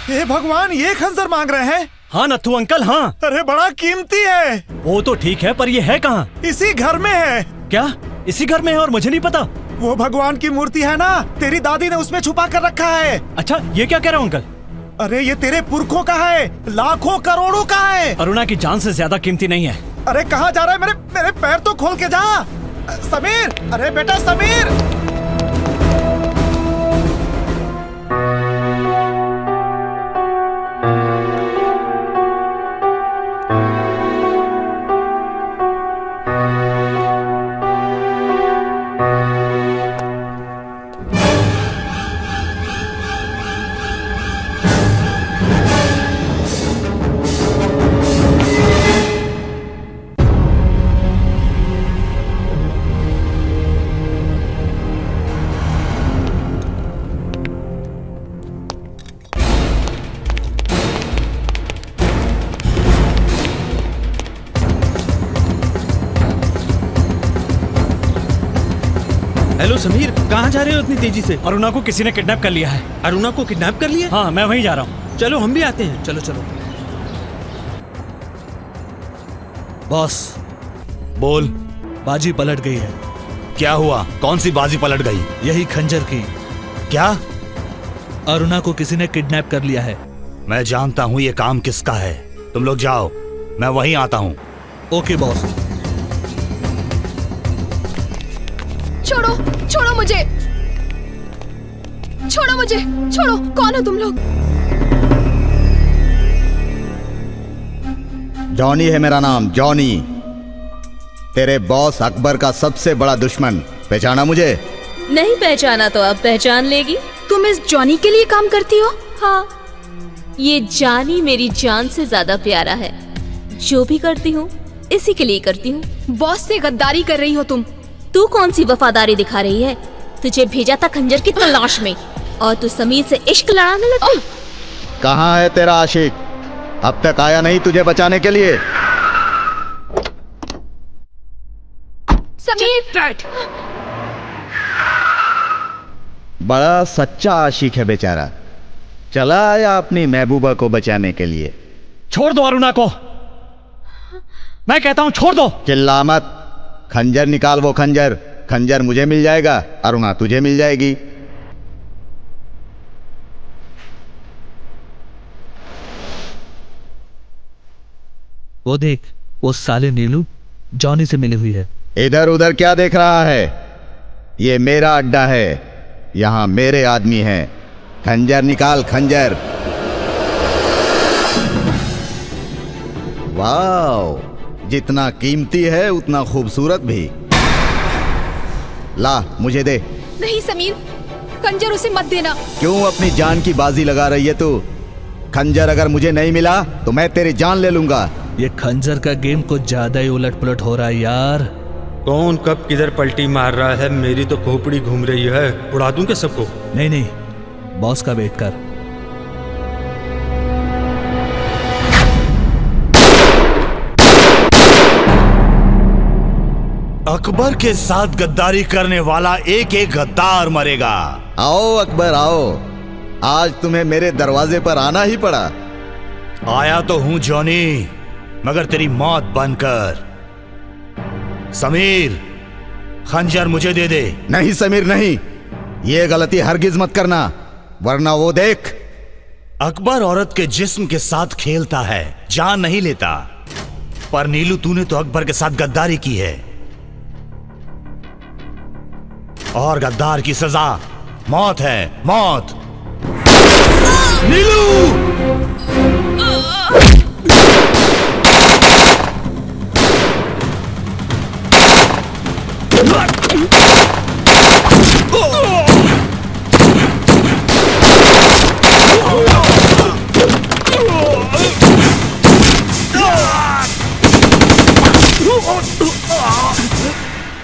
हे भगवान, ये खंजर मांग रहे हैं? हाँ नथु अंकल, हाँ। अरे बड़ा कीमती है। वो तो ठीक है, पर ये है कहाँ? इसी घर में है। क्या इसी घर में है और मुझे नहीं पता? वो भगवान की मूर्ति है ना, तेरी दादी ने उसमें छुपा कर रखा है। अच्छा, ये क्या कह रहे हो अंकल? अरे ये तेरे पुरखों का है, लाखों करोड़ों का है। अरुणा की जान से ज्यादा कीमती नहीं है। अरे कहाँ जा रहा है? मेरे पैर तो खोल के जा। समीर, अरे बेटा समीर। हेलो समीर, कहाँ जा रहे हो इतनी तेजी से? अरुणा को किसी ने किडनैप कर लिया है। अरुणा को किडनैप कर लिया? हाँ, मैं वहीं जा रहा हूँ। चलो हम भी आते हैं। चलो चलो। बॉस, बोल। बाजी पलट गई है। क्या हुआ? कौन सी बाजी पलट गई? यही खंजर की। क्या? अरुणा को किसी ने किडनैप कर लिया है। मैं जानता हूँ ये काम किसका है। तुम लोग जाओ, मैं वहीं आता हूँ। Okay boss. छोड़ो, छोड़ो मुझे, छोड़ो मुझे, छोड़ो। कौन हो तुम लोग? जॉनी है मेरा नाम, जॉनी। तेरे बॉस अकबर का सबसे बड़ा दुश्मन। पहचाना मुझे? नहीं पहचाना तो अब पहचान लेगी। तुम इस जॉनी के लिए काम करती हो? हाँ, ये जानी मेरी जान से ज्यादा प्यारा है। जो भी करती हूँ इसी के लिए करती हूँ। बॉस से गद्दारी कर रही हो तुम। तू कौन सी वफादारी दिखा रही है? तुझे भेजा था खंजर की तलाश में और तू समीर से इश्क लड़ाने लगी। कहाँ है तेरा आशिक? अब तक आया नहीं तुझे बचाने के लिए? समीर! बड़ा सच्चा आशिक है बेचारा। चला आया अपनी महबूबा को बचाने के लिए। छोड़ दो अरुणा को, मैं कहता हूँ छोड़ दो। चिल्ला मत। खंजर निकाल, वो खंजर। खंजर मुझे मिल जाएगा, अरुणा तुझे मिल जाएगी। वो देख, वो साले नीलू जॉनी से मिली हुई है। इधर उधर क्या देख रहा है? ये मेरा अड्डा है, यहां मेरे आदमी हैं। खंजर निकाल, खंजर। वाह, जितना कीमती है उतना खूबसूरत भी। ला, मुझे दे। नहीं समीर, खंजर उसे मत देना। क्यों अपनी जान की बाजी लगा रही है तू? खंजर अगर मुझे नहीं मिला तो मैं तेरी जान ले लूंगा। ये खंजर का गेम कुछ ज्यादा ही उलट पुलट हो रहा है यार। कौन कब किधर पलटी मार रहा है? मेरी तो खोपड़ी घूम रही है। उड़ा दूं क्या सबको? नहीं नहीं, बॉस का वेट कर। अकबर के साथ गद्दारी करने वाला एक एक गद्दार मरेगा। आओ अकबर आओ, आज तुम्हें मेरे दरवाजे पर आना ही पड़ा। आया तो हूं जॉनी, मगर तेरी मौत बनकर। समीर, खंजर मुझे दे दे। नहीं समीर नहीं, ये गलती हरगिज मत करना, वरना वो देख। अकबर औरत के जिस्म के साथ खेलता है, जान नहीं लेता। पर नीलू, तूने तो अकबर के साथ गद्दारी की है, और गद्दार की सजा मौत है, मौत। नीलू!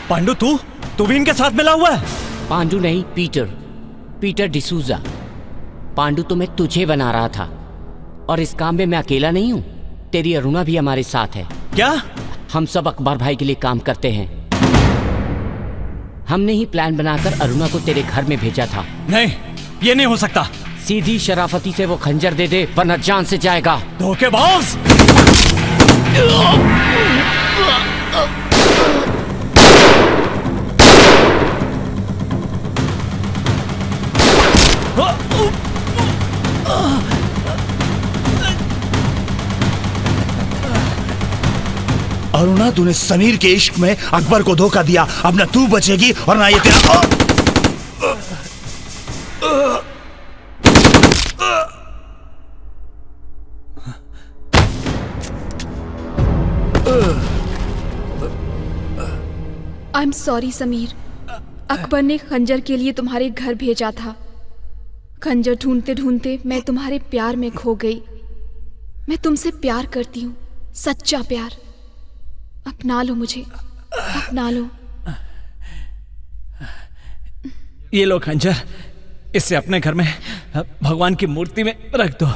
पांडु, तू भी इनके साथ मिला हुआ है? पांडु नहीं, पीटर डिसूजा। पांडु तो मैं तुझे बना रहा था, और इस काम में मैं अकेला नहीं हूँ। तेरी अरुणा भी हमारे साथ है। क्या? हम सब अकबर भाई के लिए काम करते हैं। हमने ही प्लान बनाकर अरुणा को तेरे घर में भेजा था। नहीं, ये नहीं हो सकता। सीधी शराफती से वो खंजर दे दे, वरना जान से जाएगा। धोखेबाज! अरुणा, तूने समीर के इश्क में अकबर को धोखा दिया। अब ना तू बचेगी और ना ये तेरा। I am sorry Sameer, Akbar ने खंजर के लिए तुम्हारे घर भेजा था। खंजर ढूंढते ढूंढते मैं तुम्हारे प्यार में खो गई। मैं तुमसे प्यार करती हूँ, सच्चा प्यार। अपना लो मुझे, अपना लो। ये लो खंजर, इसे अपने घर में भगवान की मूर्ति में रख दो।